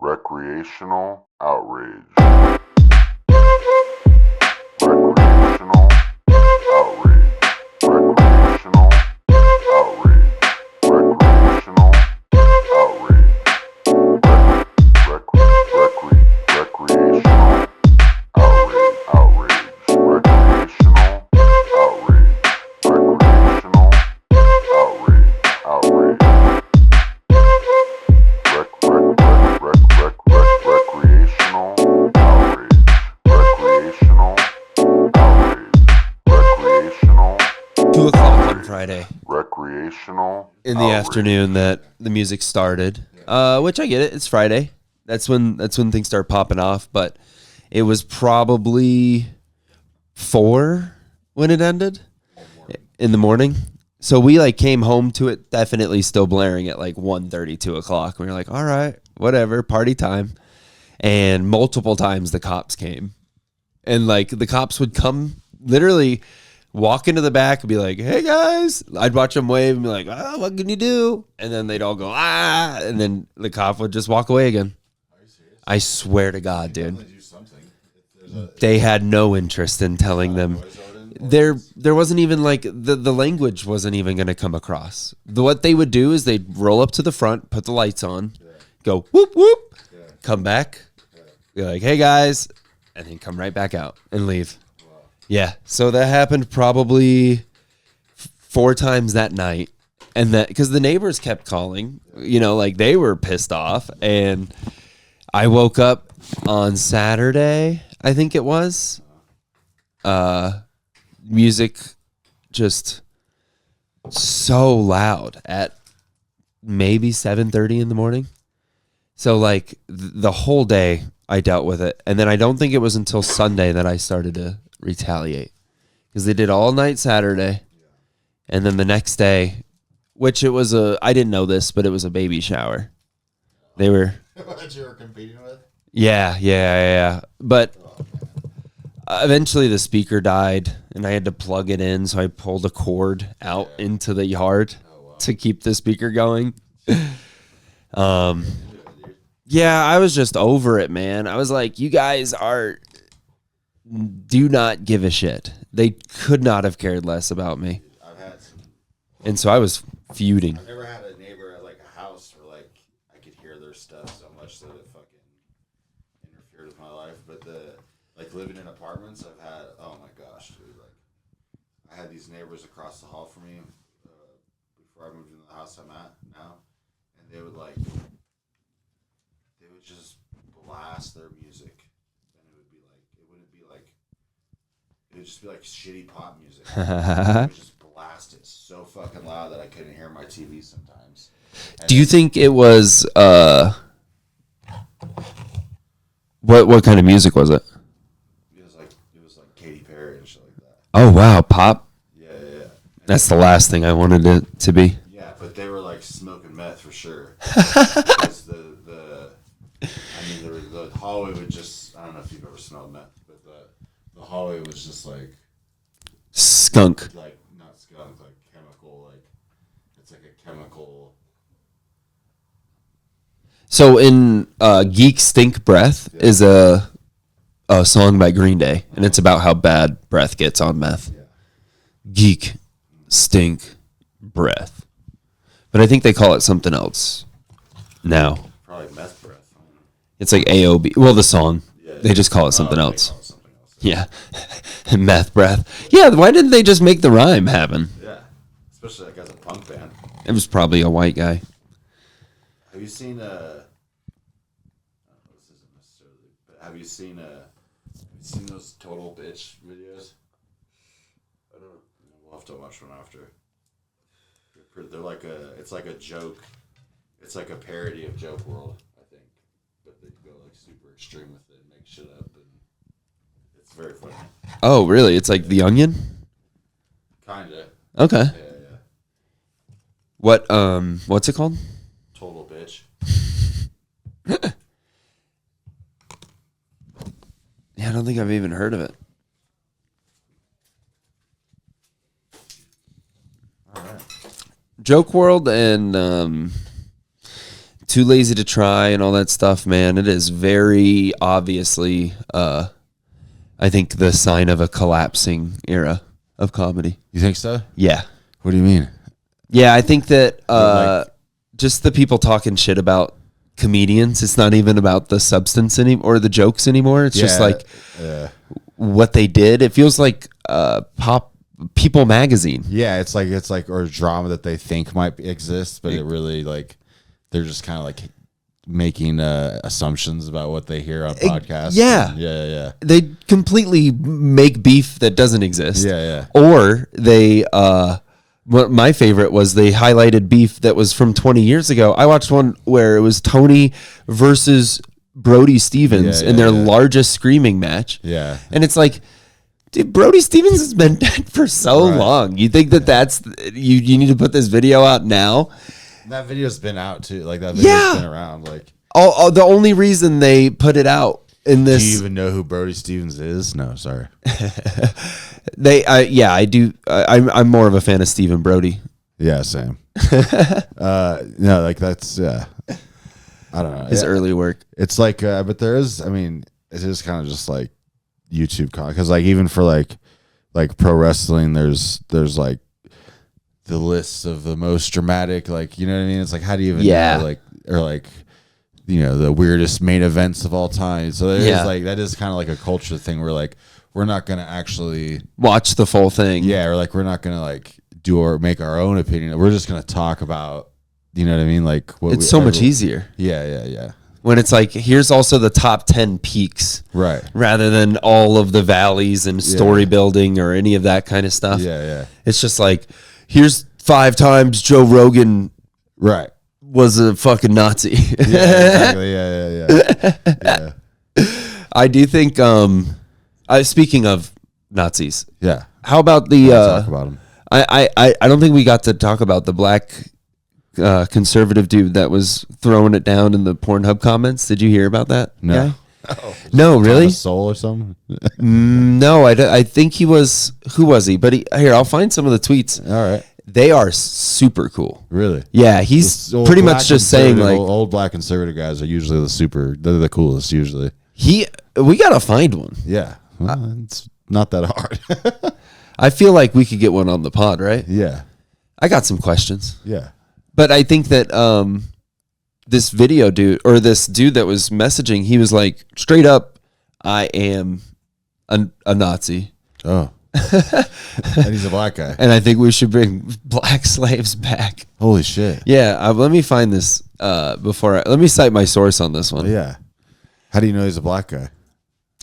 Recreational Outrage. Recreational Outrage. Recreational Outrage. Recreational Outrage. Recreational Outrage. Recreational Outrage. Recreational Outrage. Recreational outrage. Recreational outrage. Recreational 2:00 on Friday recreational in the afternoon that the music started. Which I get it. It's Friday. That's when things start popping off. But it was probably 4 when it ended in the morning. So we came home to it definitely still blaring at 1:30, 2:00. We were like, all right, whatever, party time. And multiple times the cops came. And the cops would come, literally walk into the back and be like, hey guys. I'd watch them wave and be like, oh, what can you do? And then they'd all go, ah. And then the cop would just walk away again. Are you serious? I swear to God, dude. Do something. They had no interest in telling them. There wasn't even the language wasn't even going to come across. What they would do is they'd roll up to the front, put the lights on, go whoop whoop, come back, be like, hey guys, and then come right back out and leave. Yeah, so that happened probably 4 times that night, and that because the neighbors kept calling, they were pissed off, and I woke up on Saturday, I think it was. Music just so loud at maybe 7:30 in the morning. So the whole day I dealt with it. And then I don't think it was until Sunday that I started to retaliate, because they did all night Saturday. And then the next day, which it was I didn't know this, but it was a baby shower. They were. What you were competing with? Yeah. But eventually the speaker died and I had to plug it in. So I pulled a cord out into the yard to keep the speaker going. Yeah, I was just over it, man. I was like, you guys do not give a shit. They could not have cared less about me. I've had some. And so I was feuding. I've never had a neighbor at a house where I could hear their stuff so much that it fucking interfered with my life. But living in apartments, I've had, oh my gosh, dude, I had these neighbors across the hall from me before I moved into the house I'm at now, and they would just blast their music, and it would just be shitty pop music. They would just blast it so fucking loud that I couldn't hear my TV sometimes. And Do you think it was what kind of music was it? It was like Katy Perry and shit like that. Oh wow, pop. Yeah. That's the last thing I wanted it to be. Yeah, but they were smoking meth for sure. Because the hallway would just, I don't know if you've ever smelled meth, but the hallway was just skunk. not skunk, chemical, it's a chemical. So in Geek Stink Breath is a song by Green Day, and it's about how bad breath gets on meth. Yeah. Geek Stink Breath. But I think they call it something else now. Probably meth breath. It's like AOB. Well, the song. Yeah. They just call it something else. Call it something else. Yeah. Meth breath. Yeah, why didn't they just make the rhyme happen? Yeah. Especially as a punk band. It was probably a white guy. Have you seen this isn't necessarily, but have you seen those Total Bitch videos? I don't know. We'll have to watch one after. They're it's like a joke. It's like a parody of Joke World, I think. But they go super extreme with it and make shit up, and it's very funny. Oh, really? It's like The Onion? Kinda. Okay. Yeah. What's it called? Total Bitch. Yeah, I don't think I've even heard of it. Joke World and too lazy to try and all that stuff, man. It is very obviously, I think, the sign of a collapsing era of comedy. You think so? Yeah. What do you mean? Yeah, I think that just the people talking shit about comedians, it's not even about the substance or the jokes anymore. It's just like what they did. It feels like People magazine. Yeah, it's like or drama that they think might exist, but it really like they're just kind of like making assumptions about what they hear on podcasts. Yeah. Yeah. They completely make beef that doesn't exist. Yeah. Or they what my favorite was they highlighted beef that was from 20 years ago. I watched one where it was Tony versus Brody Stevens in their largest screaming match. Yeah. And it's like, dude, Brody Stevens has been dead for so long. You think that's you need to put this video out now? That video's been out too. Like that video's been around. Like the only reason they put it out in this. Do you even know who Brody Stevens is? No, sorry. I do. I'm more of a fan of Stephen Brody. Yeah, same. No, like that's I don't know His early work. It's like, but there is. I mean, it is kind of just like YouTube content because like even for like pro wrestling, there's like the lists of the most dramatic, like, you know what I mean? It's like, how do you even know, like, or like, you know, the weirdest main events of all time. So there is like, that is kind of like a culture thing where like, we're not going to actually watch the full thing. Yeah. Or like, we're not going to like do or make our own opinion. We're just going to talk about, you know what I mean? Like it's so much easier. Yeah. When it's like, here's also the top 10 peaks. Right. Rather than all of the valleys and story building or any of that kind of stuff. Yeah. It's just like, here's 5 times Joe Rogan was a fucking Nazi. Yeah, exactly. Yeah. I do think, speaking of Nazis. Yeah. How about the, talk about them. I don't think we got to talk about the black conservative dude that was throwing it down in the Pornhub comments. Did you hear about that? No. No, really? Soul or something? No, I think he was. Who was he? But here, I'll find some of the tweets. All right. They are super cool. Really? Yeah, he's pretty much just saying like old black conservative guys are usually they're the coolest usually. We gotta find one. Yeah, well, it's not that hard. I feel like we could get one on the pod, right? Yeah, I got some questions. Yeah, but I think that this video dude or this dude that was messaging, he was like straight up, I am a Nazi. Oh. And he's a black guy. And I think we should bring black slaves back. Holy shit. Yeah, let me find this let me cite my source on this one. Yeah. How do you know he's a black guy?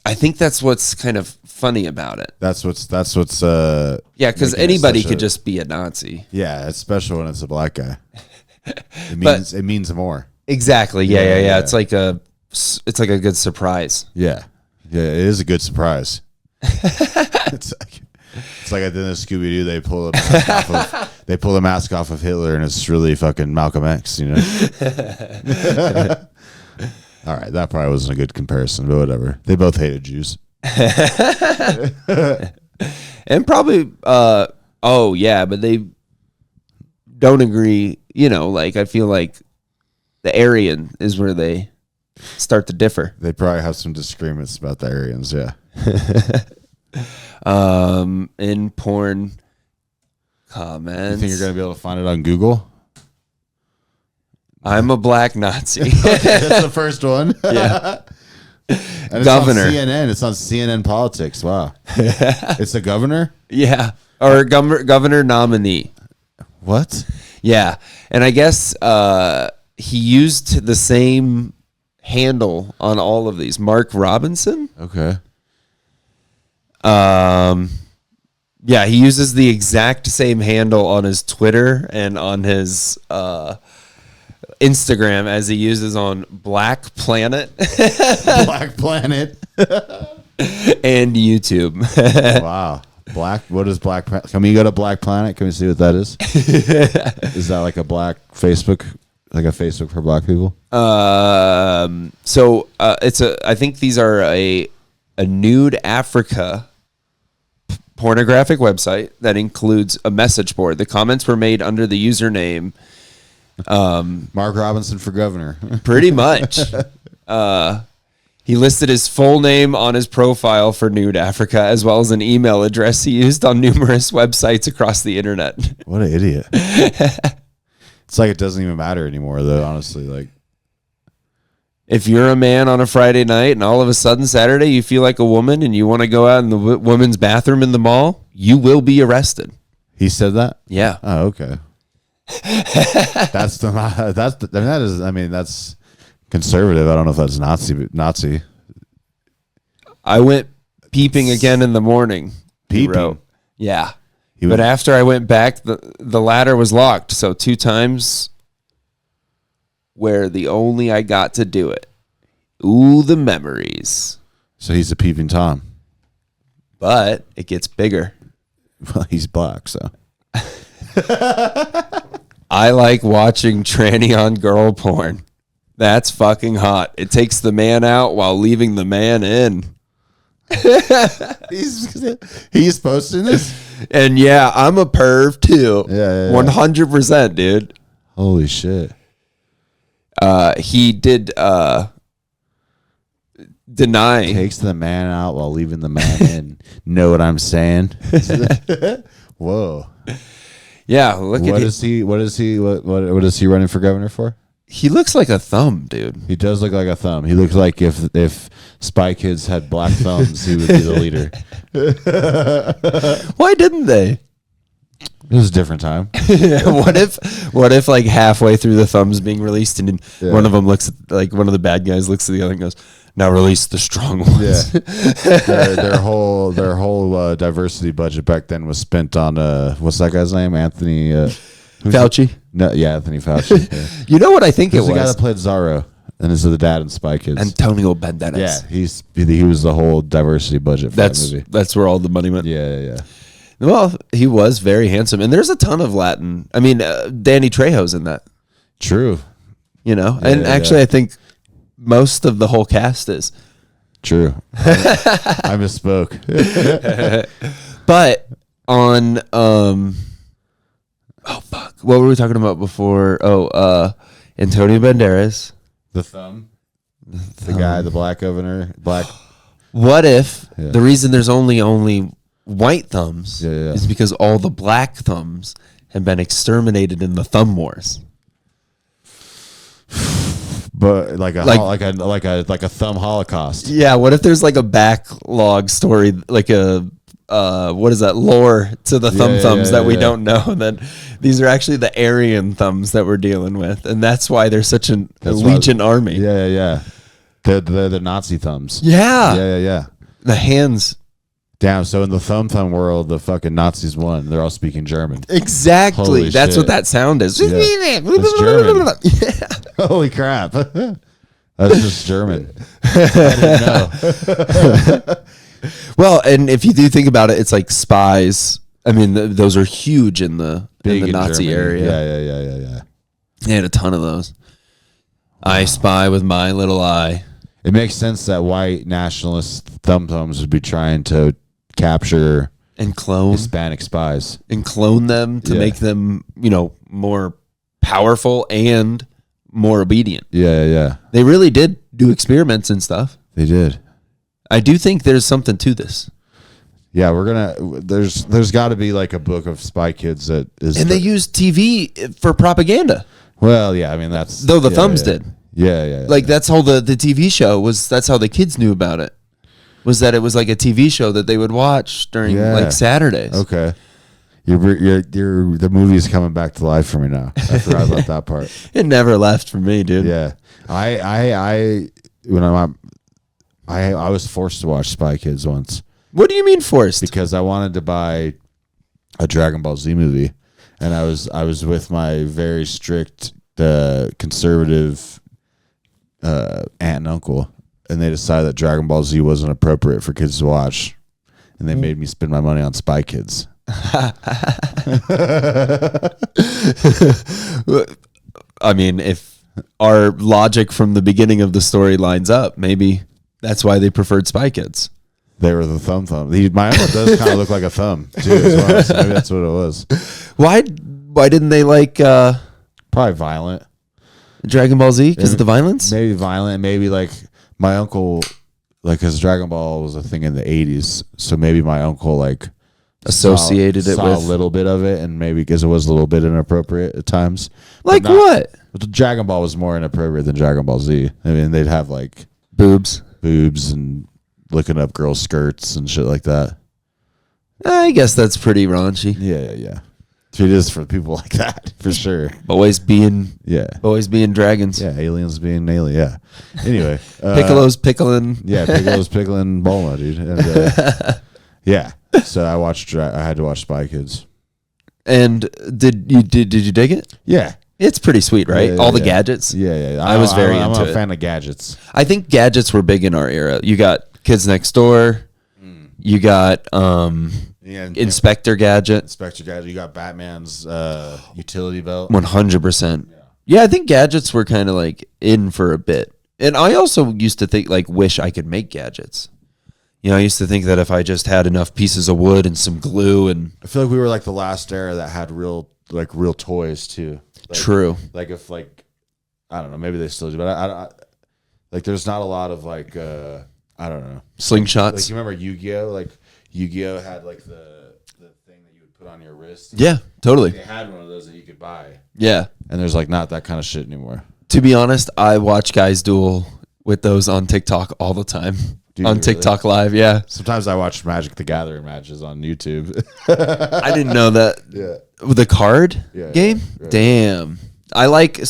I think that's what's kind of funny about it. That's what's yeah, because anybody could just be a Nazi. Yeah, it's special when it's a black guy. It means more. Exactly. Yeah. It's like a good surprise. Yeah. Yeah, it is a good surprise. It's like I did in Scooby Doo. They pull the mask off of Hitler, and it's really fucking Malcolm X. You know. All right, that probably wasn't a good comparison, but whatever. They both hated Jews, and probably. But they don't agree. You know, like I feel like the Aryan is where they start to differ. They probably have some disagreements about the Aryans. Yeah. In porn comments. You think you're gonna be able to find it on Google? I'm a black Nazi. That's the first one. Yeah. And governor. It's on CNN. It's on CNN Politics. Wow. It's a governor? Yeah. Or governor nominee. What? Yeah. And I guess he used the same handle on all of these. Mark Robinson? Okay. Yeah, he uses the exact same handle on his Twitter and on his Instagram as he uses on Black Planet. Black Planet. And YouTube. Wow. What is Black Planet? Can we go to Black Planet? Can we see what that is? Is that like a black Facebook? Like a Facebook for black people? I think these are a nude Africa pornographic website that includes a message board. The comments were made under the username Mark Robinson for governor. Pretty much. He listed his full name on his profile for Nude Africa, as well as an email address he used on numerous websites across the internet. What an idiot. It's like it doesn't even matter anymore, though, honestly. Like, if you're a man on a Friday night and all of a sudden Saturday you feel like a woman and you want to go out in the women's bathroom in the mall, you will be arrested. he said that? Yeah. Oh, okay. That's conservative. I don't know if that's Nazi. I went peeping again in the morning. he Peeping? wrote. Yeah. He But went- after I went back, the ladder was locked. So 2 times where the only I got to do it. Ooh, the memories. So he's a peeping Tom. But it gets bigger. Well, he's black, so. I like watching tranny on girl porn. That's fucking hot. It takes the man out while leaving the man in. He's posting this? And yeah, I'm a perv too. Yeah. 100%, dude. Holy shit. He did deny. Takes the man out while leaving the man in. Know what I'm saying? Whoa. Yeah, look at What him. is he running for governor for? He looks like a thumb, dude. He does look like a thumb. He looks like if Spy Kids had black thumbs, he would be the leader. Why didn't they? It was a different time. what if like halfway through the thumbs being released and one of them looks at, like one of the bad guys looks at the other and goes, "Now release the strong ones." Yeah. their whole diversity budget back then was spent on what's that guy's name? Anthony Fauci. No, yeah, Anthony Fauci. Yeah. You know what I think Who's it the guy was? that played Zorro and is the dad in Spy Kids? Antonio Banderas. Yeah, he was the whole diversity budget for that movie. That's where all the money went. Yeah. Well, he was very handsome, and there's a ton of Latin. I mean, Danny Trejo's in that. True. You know, Yeah, and actually, yeah. I think most of the whole cast is. True. I misspoke. But on oh fuck, what were we talking about before? Antonio Banderas. The thumb. The guy, the black governor, black. What if Yeah. the reason there's only white thumbs Yeah. is because all the black thumbs have been exterminated in the thumb wars? But like a Like- thumb holocaust. Yeah, what if there's like a backlog story, like a what is that, lore to the thumbs that we don't know, and then these are actually the Aryan thumbs that we're dealing with, and that's why they're such a legion army. Yeah. They're the Nazi thumbs. Yeah. Yeah. The hands. Damn. So in the thumb world, the fucking Nazis won. They're all speaking German. Exactly. Holy That's shit. what that sound is. Yeah. That's German. Yeah. Holy crap. That's just German. I didn't know. Well, and if you do think about it, it's like spies. I mean, those are huge in the Nazi Germany. area. Yeah. They had a ton of those. I spy with my little eye. It makes sense that white nationalist thumbs would be trying to capture And clone Hispanic spies. them to Yeah. make them, more powerful and more obedient. Yeah. They really did do experiments and stuff. They did. I do think there's something to this. Yeah, there's got to be like a book of Spy Kids that is. And they use TV for propaganda. Well, yeah, I mean that's Though the thumbs did. Yeah. Like that's how the TV show was. That's how the kids knew about it. Was that it was like a TV show that they would watch during like Saturdays. Okay. The movie is coming back to life for me now. I forgot about that part. It never left for me, dude. Yeah, I was forced to watch Spy Kids once What do you mean forced? because I wanted to buy a Dragon Ball Z movie, and I was with my very strict conservative aunt and uncle, and they decided that Dragon Ball Z wasn't appropriate for kids to watch, and they made me spend my money on Spy Kids. I mean, if our logic from the beginning of the story lines up, maybe that's why they preferred Spy Kids. They were the thumb. My uncle does kind of look like a thumb too, as well. So maybe that's what it was. Why didn't they like Probably violent. Dragon Ball Z because of the violence. Maybe violent. Maybe like my uncle, like because Dragon Ball was a thing in the 80s, so maybe my uncle like Associated it saw with a little bit of it, and maybe because it was a little bit inappropriate at times. like what? But Dragon Ball was more inappropriate than Dragon Ball Z. I mean, they'd have like Boobs. and looking up girls' skirts and shit like that. I guess that's pretty raunchy. Yeah. So it is for people like that, for sure. Boys being Yeah. dragons. Yeah, aliens being alien. Yeah. Anyway. Piccolo's pickling. Yeah, Piccolo's pickling Bulma, dude. And, yeah. So I had to watch Spy Kids. And did you dig it? Yeah. It's pretty sweet, right? Yeah, All the yeah. gadgets. Yeah. I was very I'm into a it. fan of gadgets. I think gadgets were big in our era. You got Kids Next Door. You got Inspector Gadget. Inspector Gadget. You got Batman's utility belt. 100%. Yeah, I think gadgets were kind of like in for a bit. And I also used to think like wish I could make gadgets. You know, I used to think that if I just had enough pieces of wood and some glue and I feel like we were like the last era that had real toys too. Like, true. Like if like I don't know, maybe they still do, but I like there's not a lot of like I don't know. Slingshots. Like you remember Yu-Gi-Oh? Like Yu-Gi-Oh had like the thing that you would put on your wrist. Yeah, totally. They had one of those that you could buy. Yeah. And there's like not that kind of shit anymore. To be honest, I watch guys duel with those on TikTok all the time. Do you on really? TikTok Live, yeah. Sometimes I watch Magic the Gathering matches on YouTube. I didn't know that. Yeah. The card Yeah, game? yeah, right. Damn. I like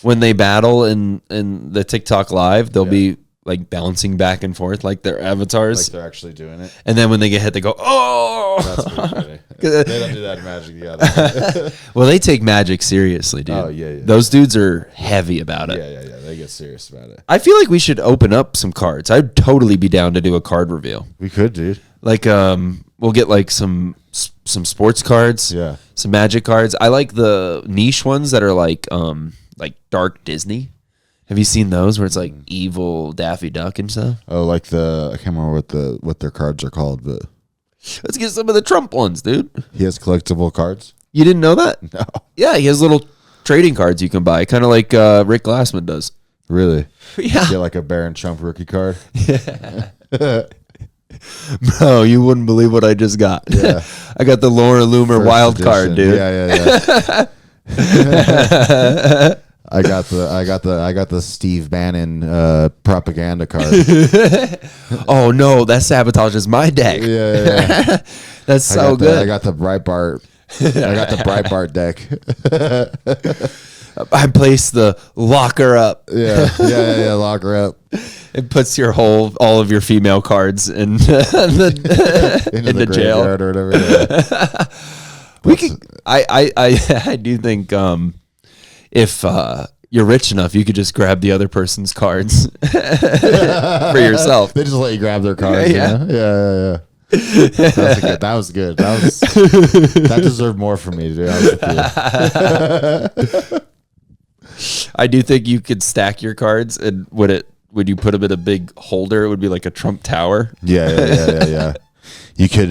when they battle in the TikTok Live, they'll be like bouncing back and forth like their avatars. Like they're actually doing it. And then when they get hit, they go, oh! That's pretty funny. They don't do that in Magic the Gathering. Well, they take Magic seriously, dude. Oh, yeah. Those dudes are heavy about it. Yeah. They get serious about it. I feel like we should open up some cards. I'd totally be down to do a card reveal. We could, dude. Like, we'll get like some sports cards. Yeah. Some Magic cards. I like the niche ones that are like dark Disney. Have you seen those where it's like evil Daffy Duck and stuff? Oh, like I can't remember what their cards are called, but Let's get some of the Trump ones, dude. he has collectible cards. You didn't know that? No, Yeah, he has little trading cards you can buy, kind of like Rick Glassman does. really. Yeah. Get like a Baron Trump rookie card. Bro, you wouldn't believe what I just got. Yeah. I got the Laura Loomer First wild edition. card, dude. Yeah. I got the Steve Bannon propaganda card. Oh no, that sabotages my deck. Yeah. That's so I good. got the Breitbart. I got the Breitbart deck. I place the locker up. Yeah. Lock her up. It puts all of your female cards in Into into the jail. graveyard or whatever. Yeah. We could. I do think if you're rich enough, you could just grab the other person's cards for yourself. They just let you grab their cards. Yeah. Yeah. That was good. That deserved more from me, dude. I do think you could stack your cards, and would you put them in a big holder? It would be like a Trump Tower. Yeah. You could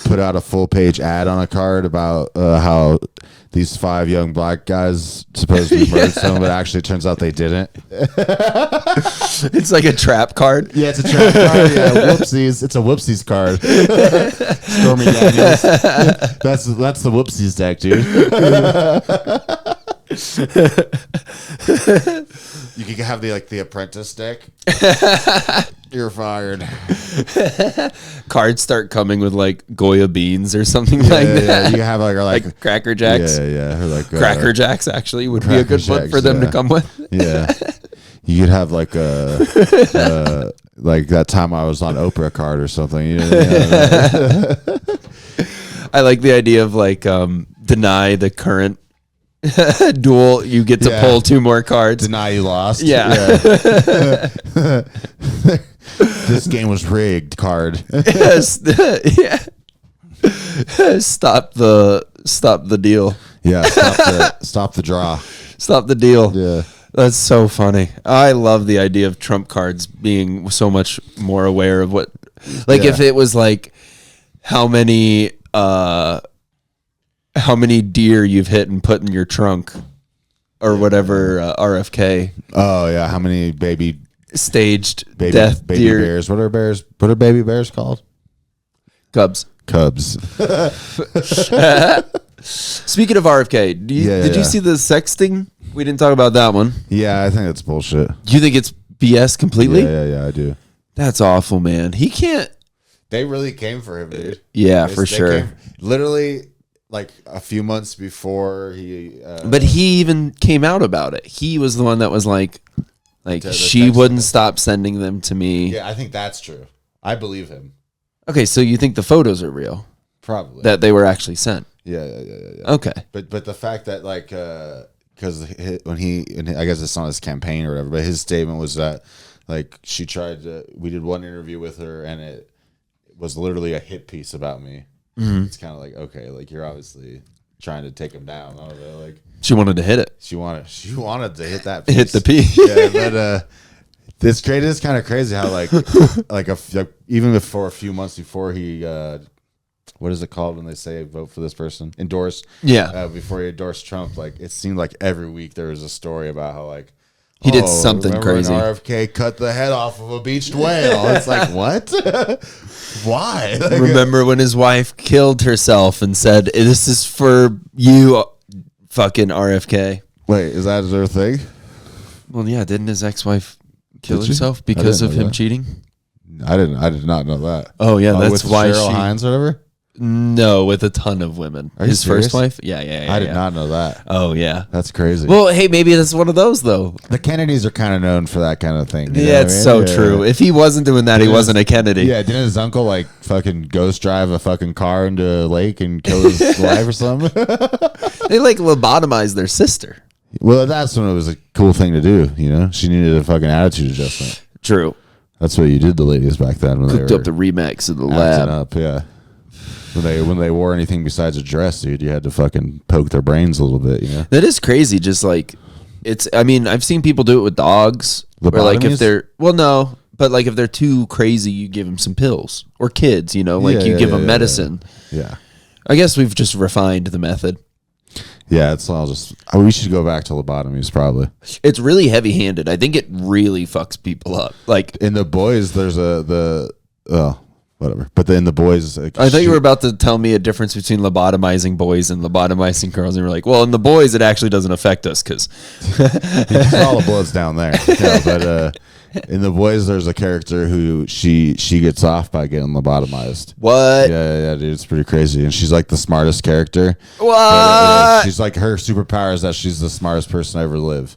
put out a full page ad on a card about how these 5 young black guys supposedly murdered someone, but actually it turns out they didn't. It's like a trap card. Yeah, it's a trap card. Yeah, whoopsies. It's a whoopsies card. Stormy Daniels. That's the whoopsies deck, dude. You could have the apprentice deck. You're fired. Cards start coming with like Goya beans or something like that. Yeah. You can have like Cracker Jacks. Yeah. Or like Cracker Jacks actually would be a good book for them to come with. Yeah. You could have like like that time I was on Oprah card or something. You know? I like the idea of like deny the current duel. You get to pull 2 more cards. Deny you lost. Yeah. This game was rigged card. Yes. Yeah. Stop the deal. Yeah. Stop the draw. Stop the deal. Yeah. That's so funny. I love the idea of Trump cards being so much more aware of what, like, if it was like how many how many deer you've hit and put in your trunk or whatever RFK Oh yeah, how many baby staged death deer bears? What are bears? What are baby bears called? cubs. Cubs. Speaking of RFK, did you see the sexting? We didn't talk about that one. Yeah, I think that's bullshit. Do you think it's BS completely? Yeah, I do. That's awful, man. He can't. They really came for him, dude. Yeah, for sure. Literally, like a few months before he. But he even came out about it. He was the one that was like she text wouldn't thing. stop sending them to me. Yeah, I think that's true. I believe him. Okay, so you think the photos are real? Probably. That they were actually sent? Yeah. Okay. But the fact that like because when he and I guess it's not his campaign or whatever, but his statement was that like she tried to. We did one interview with her and it was literally a hit piece about me. Mm-hmm. It's kind of like okay, like you're obviously trying to take him down. I don't know, like She wanted to hit it. she wanted to hit that piece. Hit the P. Yeah, but this created is kind of crazy how like even before a few months before he what is it called when they say vote for this person endorse Yeah. before he endorsed Trump, like it seemed like every week there was a story about how like He did something remember when crazy. RFK cut the head off of a beached whale. It's like what? Why? Like, Remember when his wife killed herself and said, "This is for you, fucking RFK." wait, is that their thing? Well, yeah, didn't his ex-wife kill Did she? herself because I of didn't know him that. cheating? I did not know that. Oh yeah, that's with why Cheryl she. Hines or whatever. No, with a ton of women. Are you His serious? first wife? Yeah. I did not know that. Oh yeah. That's crazy. Well, hey, maybe that's one of those though. The Kennedys are kind of known for that kind of thing. You know Yeah, what it's I mean? so Yeah. true. If he wasn't doing that, he wasn't a Kennedy. Yeah, didn't his uncle like fucking ghost drive a fucking car into a lake and kill his wife or something? They like lobotomized their sister. Well, that's when it was a cool thing to do. You know, she needed a fucking attitude adjustment. True. That's what you did to ladies back then when Cooked they were up the Remax in the acting lab. up. Yeah, when they wore anything besides a dress, dude, you had to fucking poke their brains a little bit. You know, That is crazy. Just like it's. I mean, I've seen people do it with dogs. Where like if Lobotomies? they're no, but like if they're too crazy, you give them some pills. Or kids, you know, like Yeah, you yeah, give yeah, them yeah, medicine. yeah. I guess we've just refined the method. Yeah, it's all just. We should go back to lobotomies probably. It's really heavy-handed. I think it really fucks people up. Like In the boys, there's whatever. But in the boys, I thought you were about to tell me a difference between lobotomizing boys and lobotomizing girls, and you were like, "Well, in the boys, it actually doesn't affect us because all the blood's down there. Yeah, but in the boys, there's a character who she gets off by getting lobotomized. what? Yeah, dude, it's pretty crazy. And she's like the smartest character. What? She's like her superpower is that she's the smartest person to ever live.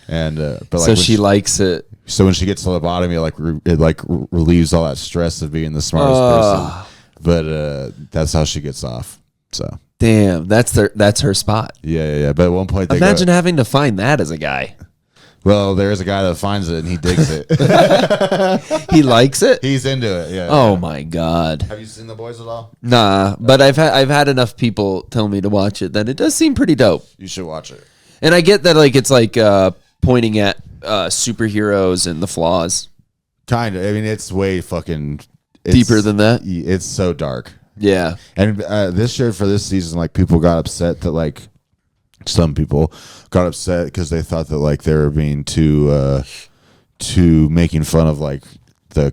And but like So when she likes it. so when she gets to lobotomy, it relieves all that stress of being the smartest person. But that's how she gets off. So Damn, that's her spot. yeah. But at one point, they Imagine having to find that as a guy. well, there is a guy that finds it and he digs it. He likes it. He's into it. Yeah. Oh my god. Have you seen The Boys at all? Nah, but I've had enough people tell me to watch it that it does seem pretty dope. You should watch it. And I get that like it's like pointing at superheroes and the flaws. Kind of. I mean, it's way fucking Deeper than that? It's so dark. Yeah. And this year for this season, like people got upset that like some people got upset because they thought that like they were being too making fun of like the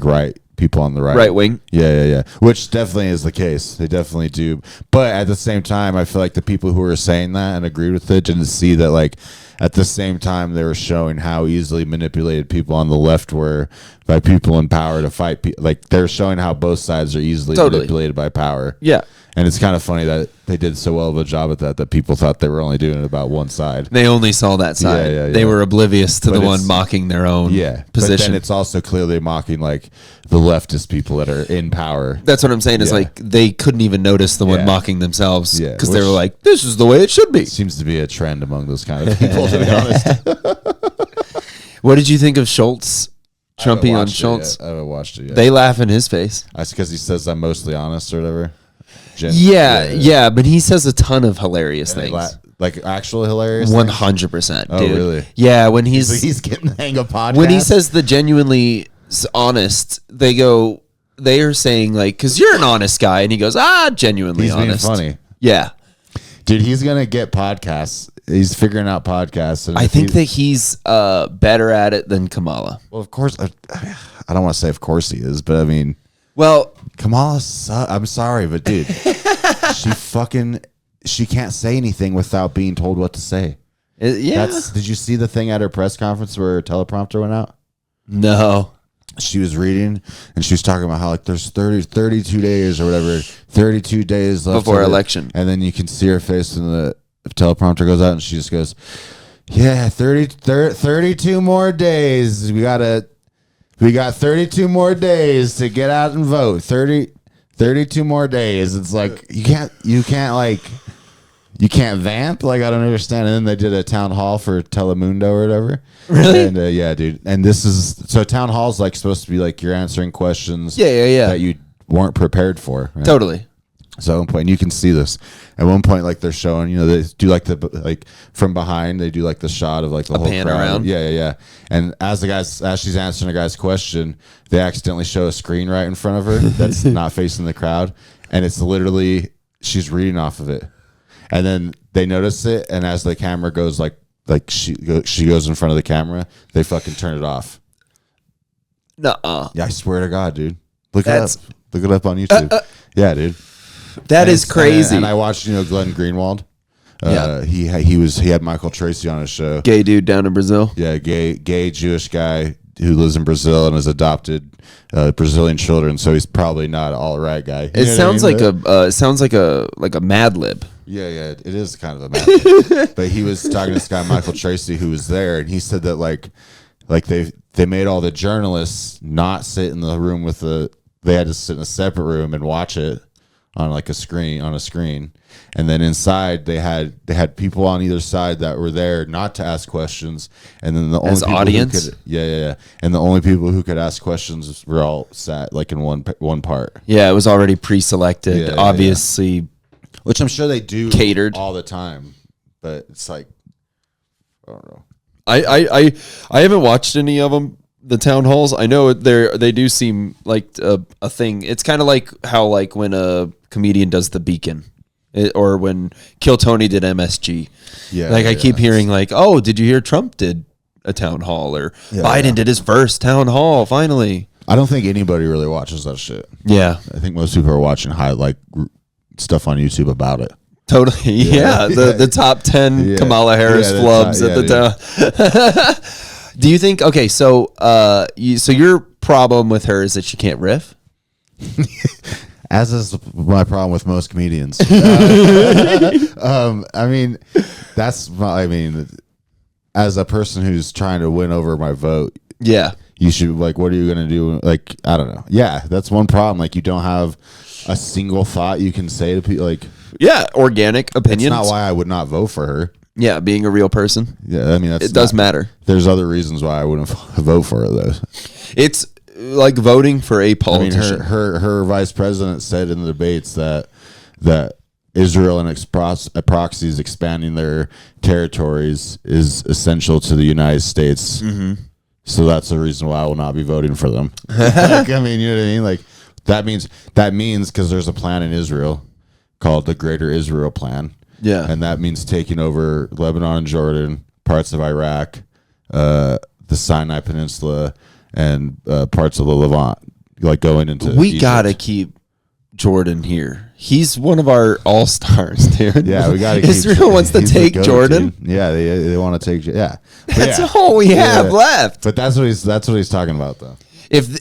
right people on the Right wing. Yeah. Which definitely is the case. They definitely do. But at the same time, I feel like the people who were saying that and agreed with it didn't see that like at the same time they were showing how easily manipulated people on the left were by people in power to fight. Like they're showing how both sides are easily manipulated by power. Yeah. And it's kind of funny that they did so well of a job at that people thought they were only doing it about one side. They only saw that side. Yeah. They were oblivious to But the one it's- mocking their own Yeah. But position. then it's also clearly mocking like the leftist people that are in power. That's what I'm saying is Yeah. like they couldn't even notice the one Yeah. mocking themselves Yeah, because they which- were like, this is the way it should be. Seems to be a trend among those kind of people, to be honest. What did you think of Schultz? Trumpy on Schultz? I haven't watched it yet. They laugh in his face. That's because he says I'm mostly honest or whatever. Yeah, but he says a ton of hilarious And they things. like actual hilarious. 100%, Oh, dude. really? Yeah, when So he's he's getting the hang of podcasts. when he says the genuinely honest, they are saying like, because you're an honest guy, and he goes, genuinely he's being honest. funny. Yeah, Dude, he's gonna get podcasts. He's figuring out podcasts. And I think that he's better at it than Kamala. Well, of course, I don't want to say of course he is, but I mean, Well, Kamala. I'm sorry, but dude, she can't say anything without being told what to say. yeah. Did you see the thing at her press conference where her teleprompter went out? No. She was reading and she was talking about how like there's 32 days or whatever, 32 days left Before of it. election. And then you can see her face and the teleprompter goes out and she just goes, yeah, 32 more days. We got 32 more days to get out and vote. 32 more days. It's like you can't vamp. Like, I don't understand. And then they did a town hall for Telemundo or whatever. Really? And yeah, dude. And this is so town hall's like supposed to be like you're answering questions. Yeah. That you weren't prepared for. Right? Totally. So at one point, you can see this. At one point, like they're showing, they do like from behind, they do like the shot of like the whole pan crowd. around. Yeah. And as she's answering a guy's question, they accidentally show a screen right in front of her that's not facing the crowd, and it's literally she's reading off of it. And then they notice it, and as the camera goes like she goes in front of the camera, they fucking turn it off. Nuh-uh. Yeah, I swear to God, dude. Look it That's- up. Look it up on YouTube. Yeah, dude. That is crazy. And I watched, Glenn Greenwald. Yeah. He had Michael Tracy on his show. Gay dude down in Brazil. Yeah, gay Jewish guy who lives in Brazil and has adopted Brazilian children. So he's probably not an all right guy. It sounds like a Mad Lib. Yeah, it is kind of a mad. But he was talking to this guy Michael Tracy who was there, and he said that like they made all the journalists not sit in the room they had to sit in a separate room and watch it on like a screen, and then inside they had people on either side that were there not to ask questions, and then the only people audience? who could, and the only people who could ask questions were all sat like in one part. Yeah, it was already pre-selected. Yeah, obviously, Which I'm sure they do Catered. all the time, but it's like, I don't know. I haven't watched any of them. The town halls. I know they do seem like a thing. It's kind of like how like when a comedian does the Beacon, or when Kill Tony did MSG. Yeah, like I keep hearing like, oh, did you hear Trump did a town hall, or Biden did his first town hall finally? I don't think anybody really watches that shit. Yeah, I think most people are watching stuff on YouTube about it. totally. Yeah, the top 10 Kamala Harris flubs at the time. Do you think? Okay, so your problem with her is that she can't riff. As is my problem with most comedians. I mean, as a person who's trying to win over my vote, Yeah, you should what are you gonna do? Like, I don't know. Yeah, that's one problem. Like, you don't have a single thought you can say to people. Like, yeah, organic opinions. it's not why I would not vote for her. Yeah, being a real person. Yeah, I mean, It does matter. There's other reasons why I wouldn't vote for her though. It's like voting for a I mean, politician. her vice president said in the debates that Israel and its proxies expanding their territories is essential to the United States. Mm-hmm. So that's the reason why I will not be voting for them. Like, I mean, you know what I mean? Like, that means because there's a plan in Israel called the Greater Israel Plan. Yeah. And that means taking over Lebanon and Jordan, parts of Iraq, the Sinai Peninsula, and parts of the Levant, like going into We Egypt. gotta keep Jordan here. He's one of our all stars, dude. Yeah, we got to. Israel wants to take Jordan. Dude. Yeah, they want to take. Yeah, But That's yeah. all we have left. But that's what he's talking about, though. If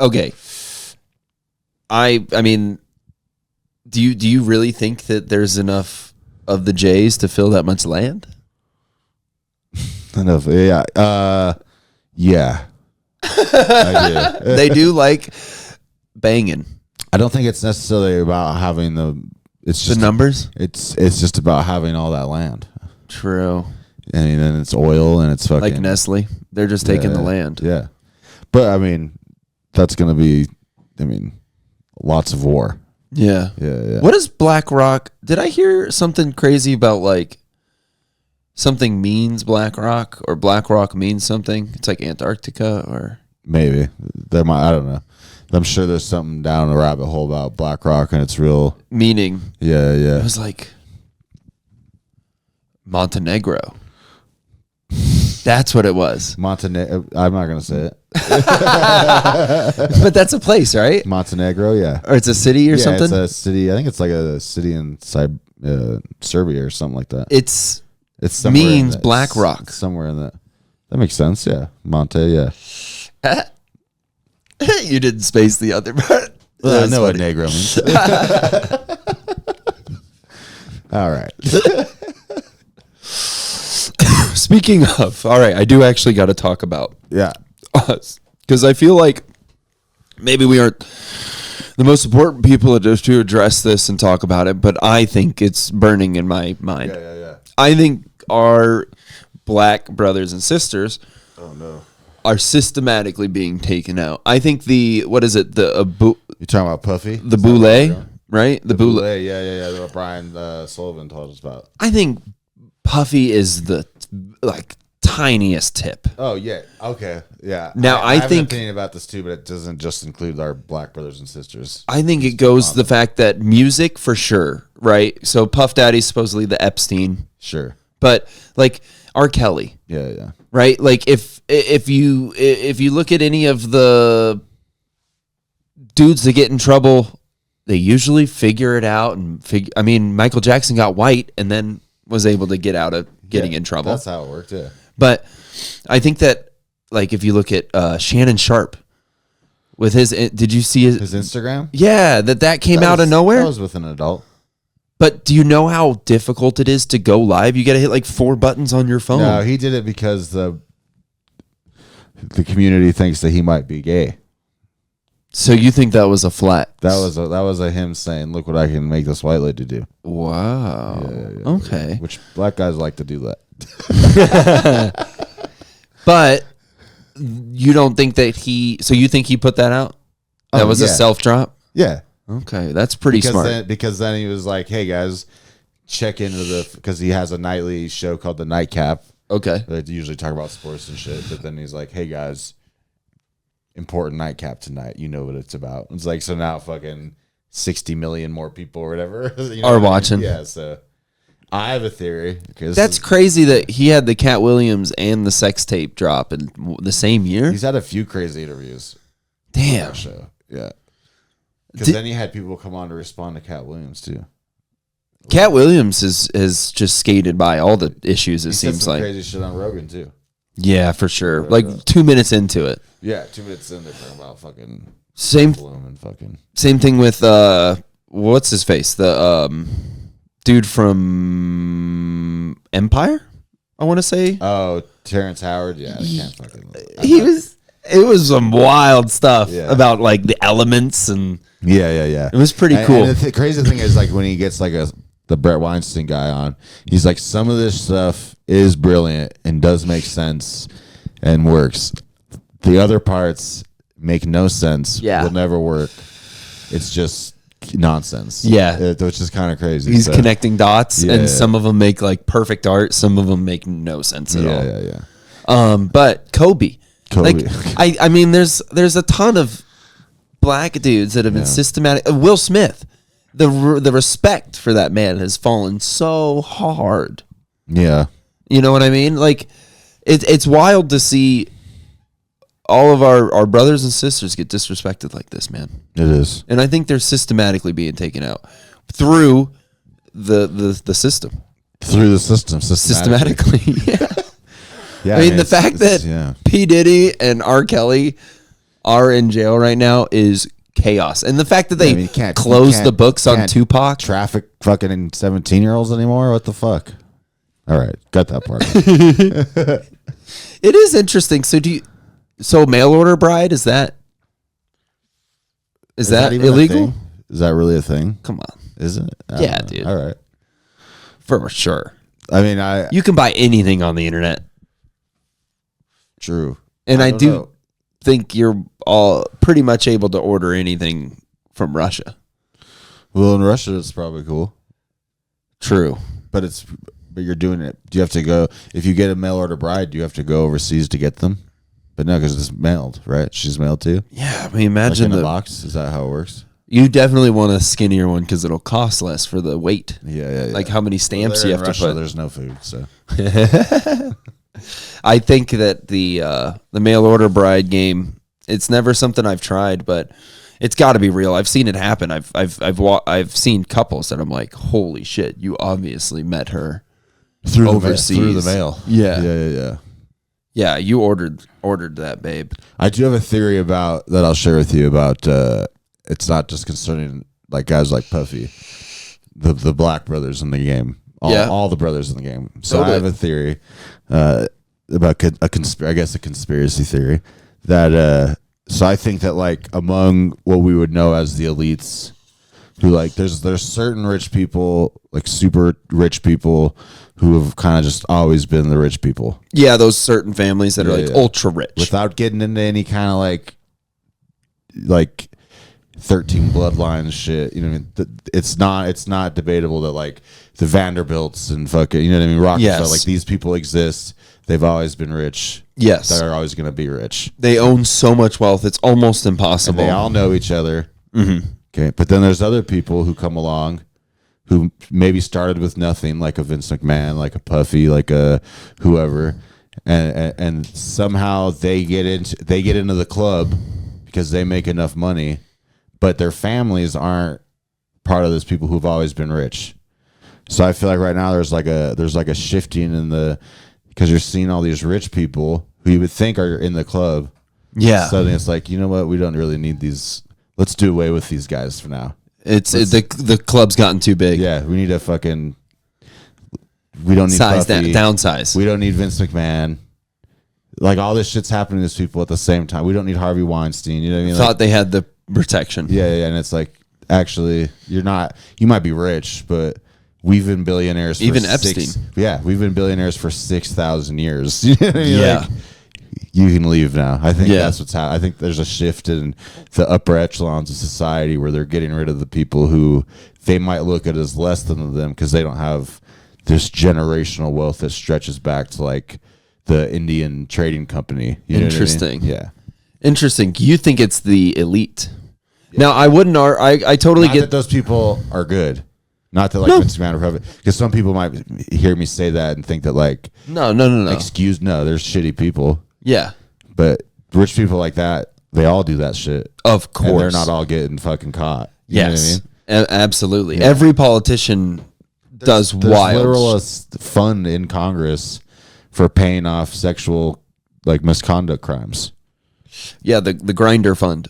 okay, I mean, do you really think that there's enough of the Jays to fill that much land? Enough. Yeah. Yeah. I do. They do like banging I don't think it's necessarily about having It's the just numbers. It's just about having all that land. True. I mean, and it's oil and it's fucking Like Nestle, they're just taking the land. Yeah, but I mean, that's gonna be. I mean, lots of war. Yeah. Yeah. What is BlackRock? Did I hear something crazy about like something means BlackRock, or BlackRock means something? It's like Antarctica or Maybe I don't know. I'm sure there's something down a rabbit hole about BlackRock and its real. meaning. Yeah. It was like Montenegro. That's what it was. Montenegro. I'm not gonna say it. But that's a place, right? Montenegro, yeah. Or it's a city or something? It's a city. I think it's like a city in Serbia or something like that. It's somewhere means black rock. It's somewhere in that. That makes sense. Yeah, Monte. Yeah. You didn't space the other part. I know what negro means. All right. Speaking of, all right, I do actually got to talk about Yeah. us because I feel like maybe we aren't the most important people to address this and talk about it, but I think it's burning in my mind. Yeah. I think our black brothers and sisters Oh no. are systematically being taken out. I think the You talking about Puffy? the Is that what boule, you're doing? right? The boule. Boule. Yeah. What Brian Sullivan told us about. I think Puffy is the tiniest tip. Oh yeah. Okay. Yeah. Now, I have think- an opinion about this too, but it doesn't just include our black brothers and sisters. I think it goes to the fact that music for sure, right? So Puff Daddy's supposedly the Epstein, Sure. but like R. Kelly, Yeah. right? Like if you look at any of the dudes that get in trouble, they usually figure it out and I mean, Michael Jackson got white and then was able to get out of getting Yeah, in trouble. That's how it worked. Yeah. But I think that like if you look at Shannon Sharp with his, did you see His Instagram. Yeah, that came out of nowhere. That was with an adult. But do you know how difficult it is to go live? You got to hit like 4 buttons on your phone. No, he did it because the community thinks that he might be gay. So you think that was a flat? That was a him saying, "Look what I can make this white lady do." Wow. Yeah. Okay. Which black guys like to do that. But you don't think that so you think he put that out? That Oh, was a yeah. self drop? Yeah. Okay, that's pretty smart. Because then he was like, "Hey guys, check into because he has a nightly show called The Nightcap. Okay. They usually talk about sports and shit. But then he's like, "Hey guys, important nightcap tonight. You know what it's about." It's like, so now fucking 60 million more people or whatever you know Are what I mean? watching. Yeah. So I have a theory. That's crazy that he had the Cat Williams and the sex tape drop in the same year. He's had a few crazy interviews. Damn. On that show. Yeah. Because Did- then he had people come on to respond to Cat Williams too. Cat Williams has just skated by all the issues. It He said seems some like. crazy shit on Rogan too. Yeah, for sure. Like 2 minutes into it. Yeah, 2 minutes in, they're talking about fucking Same Bloom and fucking. Same thing with what's his face? The dude from Empire, I want to say. Oh, Terrence Howard. Yeah, I can't fucking. It was some wild stuff Yeah. about like the elements, and Yeah. it was pretty And- cool. And the crazy thing is, like, when he gets like the Brett Weinstein guy on, he's like, some of this stuff is brilliant and does make sense and works. The other parts make no sense. Yeah. Will never work. It's just nonsense. Yeah. Which is kind of crazy. He's So- connecting dots, Yeah. and some of them make like perfect art. Some of them make no sense at all. Yeah. But Kobe. Kobe. Like, I mean, there's a ton of black dudes that have been systematic. Will Smith, the respect for that man has fallen so hard. Yeah. You know what I mean? Like, it's wild to see all of our brothers and sisters get disrespected like this, man. It is. And I think they're systematically being taken out through the system. Through the system. Systematically. Systematically, yeah. Yeah. I mean, the fact that P. Diddy and R. Kelly are in jail right now is chaos. And the fact that they closed the books on Tupac. Traffic fucking 17-year-olds anymore? What the fuck? All right. Got that part. It is interesting. So mail order bride, is that even a illegal? thing? Is that really a thing? Come on. Is it? I Yeah, don't know. dude. All right. For sure. I mean, You can buy anything on the internet. true. And I don't do know. think you're all pretty much able to order anything from Russia. Well, in Russia, it's probably cool, True. but you're doing it. Do you have to go if you get a mail order bride? Do you have to go overseas to get them? But no, because it's mailed, right? She's mailed too. Yeah, I mean, Like imagine in a the box. Is that how it works? You definitely want a skinnier one because it'll cost less for the weight. Yeah. Like how many stamps you have Russia, to put. There's no food, so I think that the mail order bride game, it's never something I've tried, but it's got to be real. I've seen it happen. I've seen couples that I'm like, holy shit, you obviously met her overseas through the mail. Yeah. Yeah, you ordered that, babe. I do have a theory about that I'll share with you about. It's not just concerning like guys like Puffy, the black brothers in the game. All the brothers in the game. So Totally. I have a theory about a conspiracy theory that. So I think that like among what we would know as the elites, who like there's certain rich people, like super rich people, who have kind of just always been the rich people. Yeah, those certain families that are like ultra rich. Without getting into any kind of like 13 bloodlines shit, you know what I mean? It's not debatable that like the Vanderbilts and fucking, you know what I mean, Rockefeller, Yes. like these people exist. They've always been rich. Yes. They're always going to be rich. They own so much wealth, it's almost And impossible. they all know each other. Mm-hmm. Okay, but then there's other people who come along who maybe started with nothing, like a Vince McMahon, like a Puffy, like a whoever, and somehow they get into the club because they make enough money, but their families aren't part of those people who've always been rich. So I feel like right now there's like a shifting in the, because you're seeing all these rich people who you would think are in the club. Yeah. Suddenly it's like, you know what? We don't really need these. Let's do away with these guys for now. The club's gotten too big. Yeah, we need a fucking. We don't need Size Puffy. downsize. We don't need Vince McMahon. Like all this shit's happening to these people at the same time. We don't need Harvey Weinstein. You know what I mean? Thought they had the protection. Yeah, and it's like actually you're not. You might be rich, but we've been billionaires. For Even Epstein. We've been billionaires for 6,000 years. You know what I mean? Yeah. Like, you can leave now. I think Yeah. that's what's happening. I think there's a shift in the upper echelons of society where they're getting rid of the people who they might look at as less than them because they don't have this generational wealth that stretches back to like the Indian trading company. You know what I mean? Interesting. Yeah. Interesting. You think it's the elite? Now I wouldn't. I totally Not get that those people are good. Not that like Vince McMahon, because some people might hear me say that and think that like no. there's shitty people. Yeah, But rich people like that, they all do that shit. of course. And they're not all getting fucking caught. You know what I Yes, mean? Absolutely. Yeah. Every politician does There's wild. literal fund in Congress for paying off sexual like misconduct crimes. Yeah, the grinder fund,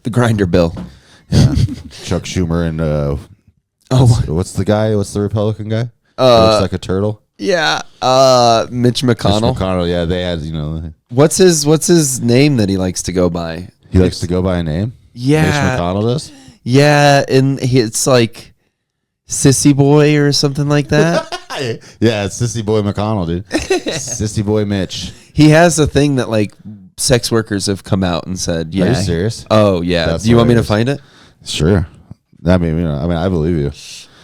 the grinder bill. Chuck Schumer and what's the Republican guy? Looks like a turtle. Yeah, Mitch McConnell. Mitch McConnell, yeah, they had, you know, What's his name that he likes to go by? he likes to go by a name. Yeah. Mitch McConnell does. Yeah, and it's like Sissy Boy or something like that. Yeah, it's Sissy Boy McConnell, dude. Sissy Boy Mitch. He has a thing that like sex workers have come out and said, "Yeah." Are you serious? Oh yeah. That's Do you want me to hilarious. find it? Sure. I mean, I believe you.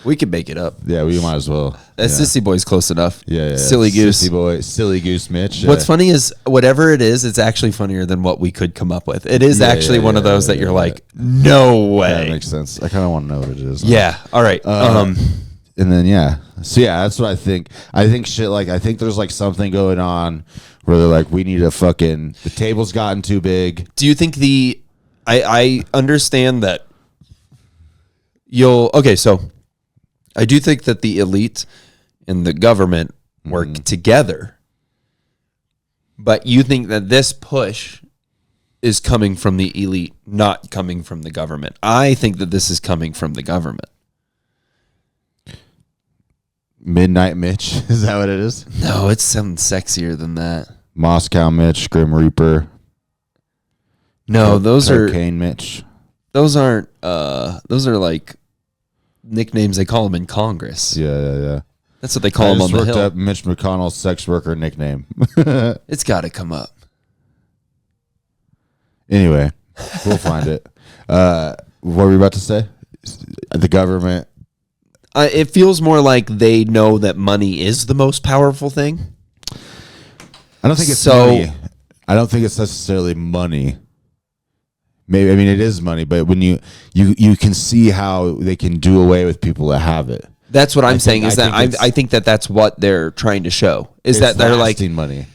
We could make it up. Yeah, we might as well. Sissy Boy's close enough. Yeah. Silly goose. Silly goose Mitch. What's funny is whatever it is, it's actually funnier than what we could come up with. It is actually one of those that you're like, no way. That makes sense. I kind of want to know what it is. Yeah. All right. And then that's what I think. I think I think there's like something going on where they're like, we need a fucking, the table's gotten too big. Do you think I understand that so I do think that the elite and the government work together, but you think that this push is coming from the elite, not coming from the government. I think that this is coming from the government. Midnight Mitch. Is that what it is? No, it's something sexier than that. Moscow Mitch, Grim Reaper. No, those Cocaine Mitch. those aren't those are like nicknames they call them in Congress. Yeah. That's what they call I them on just the looked hill. up Mitch McConnell's sex worker nickname. It's got to come up. Anyway, we'll find it. What were we about to say? The government. It feels more like they know that money is the most powerful thing. I don't think it's So- money. I don't think it's necessarily money. maybe, I mean, it is money, but when you can see how they can do away with people that have it. That's what I'm saying. I think that that's what they're trying to show. Is It's that they're like lasting money.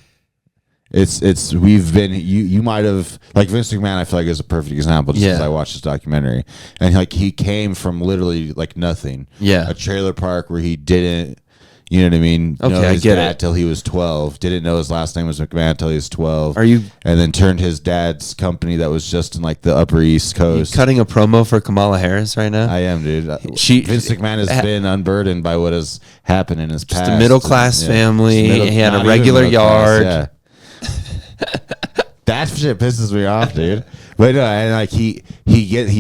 We've been you might have, like Vince McMahon, I feel like is a perfect example just because I watched his documentary, and like he came from literally like nothing, a trailer park where he didn't, you know what I mean, Okay, know I his get dad it. till he was 12, didn't know his last name was McMahon until he was 12. Are you and then turned his dad's company that was just in like the Upper East Coast. cutting a promo for Kamala Harris right now? I am, dude. Vince McMahon has been unburdened by what has happened in his past. Just a middle class family. He had a regular yard. That shit pisses me off, dude. But no, and like he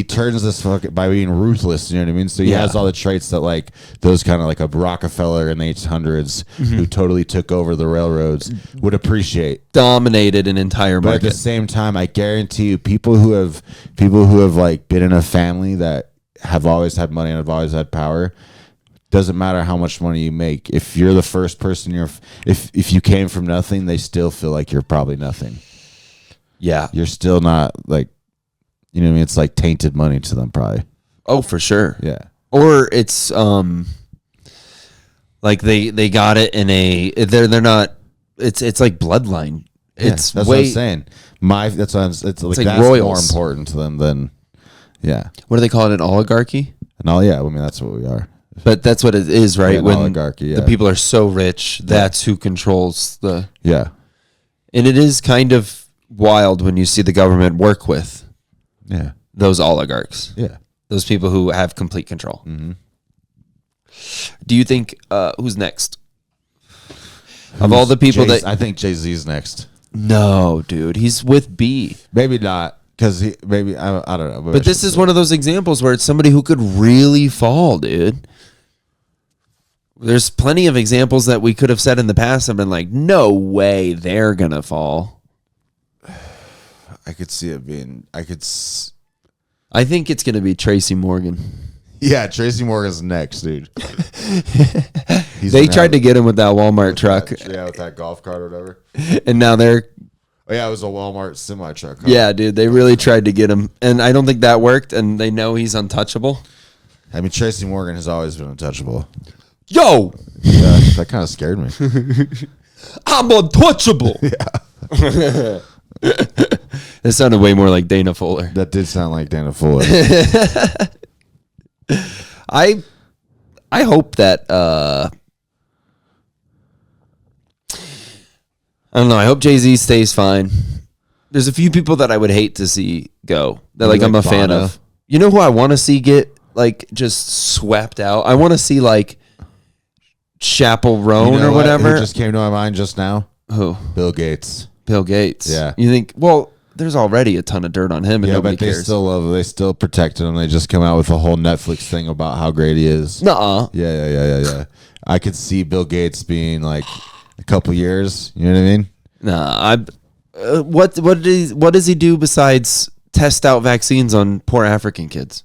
turns this fucking by being ruthless. You know what I mean? So he has all the traits that like those kind of like a Rockefeller in the 1800s who totally took over the railroads would appreciate. Dominated an entire But market. at the same time, I guarantee you, people who have like been in a family that have always had money and have always had power. Doesn't matter how much money you make. If you're the first person, if you came from nothing, they still feel like you're probably nothing. Yeah. You're still not like, you know what I mean? It's like tainted money to them, probably. Oh, for sure. Yeah. Or it's like they got it in a they're not. It's like bloodline. Yeah, It's that's way, what I'm saying. It's like like that's royals. more important to them than, yeah. What do they call it? An oligarchy? And all, yeah. I mean, that's what we are. But that's what it is, right? An When oligarchy, the people are so rich, that's who controls the. Yeah. And it is kind of wild when you see the government work with Yeah. those oligarchs, Yeah. those people who have complete control. Mm-hmm. Do you think who's next? Of all the people I think Jay-Z's next. No, dude, he's with B. Maybe not, because I don't know. But this is one of those examples where it's somebody who could really fall, dude. There's plenty of examples that we could have said in the past have been like, no way they're going to fall. I could see it being. I think it's going to be Tracy Morgan. Yeah, Tracy Morgan's next, dude. They tried to get him with that Walmart truck. With that golf cart or whatever. And now they're. Oh, yeah, it was a Walmart semi truck. Huh? Yeah, dude, they really tried to get him. And I don't think that worked. And they know he's untouchable. I mean, Tracy Morgan has always been untouchable. Yo! Yeah, that kind of scared me. I'm untouchable. Yeah. It sounded way more like Dana Fuller. That did sound like Dana Fuller. I hope that I don't know. I hope Jay-Z stays fine. There's a few people that I would hate to see go that Maybe I'm a like fan Bono. of. You know who I want to see get like just swept out? I want to see like Chappell Roan You know or what? whatever. Who just came to my mind just now? Who? Bill Gates. Bill Gates. Yeah. You think, well, there's already a ton of dirt on him and Yeah, nobody but they cares. they still protected him. They just come out with a whole Netflix thing about how great he is. Nuh-uh. Yeah. I could see Bill Gates being like a couple years. You know what I mean? Nah, what does he do besides test out vaccines on poor African kids?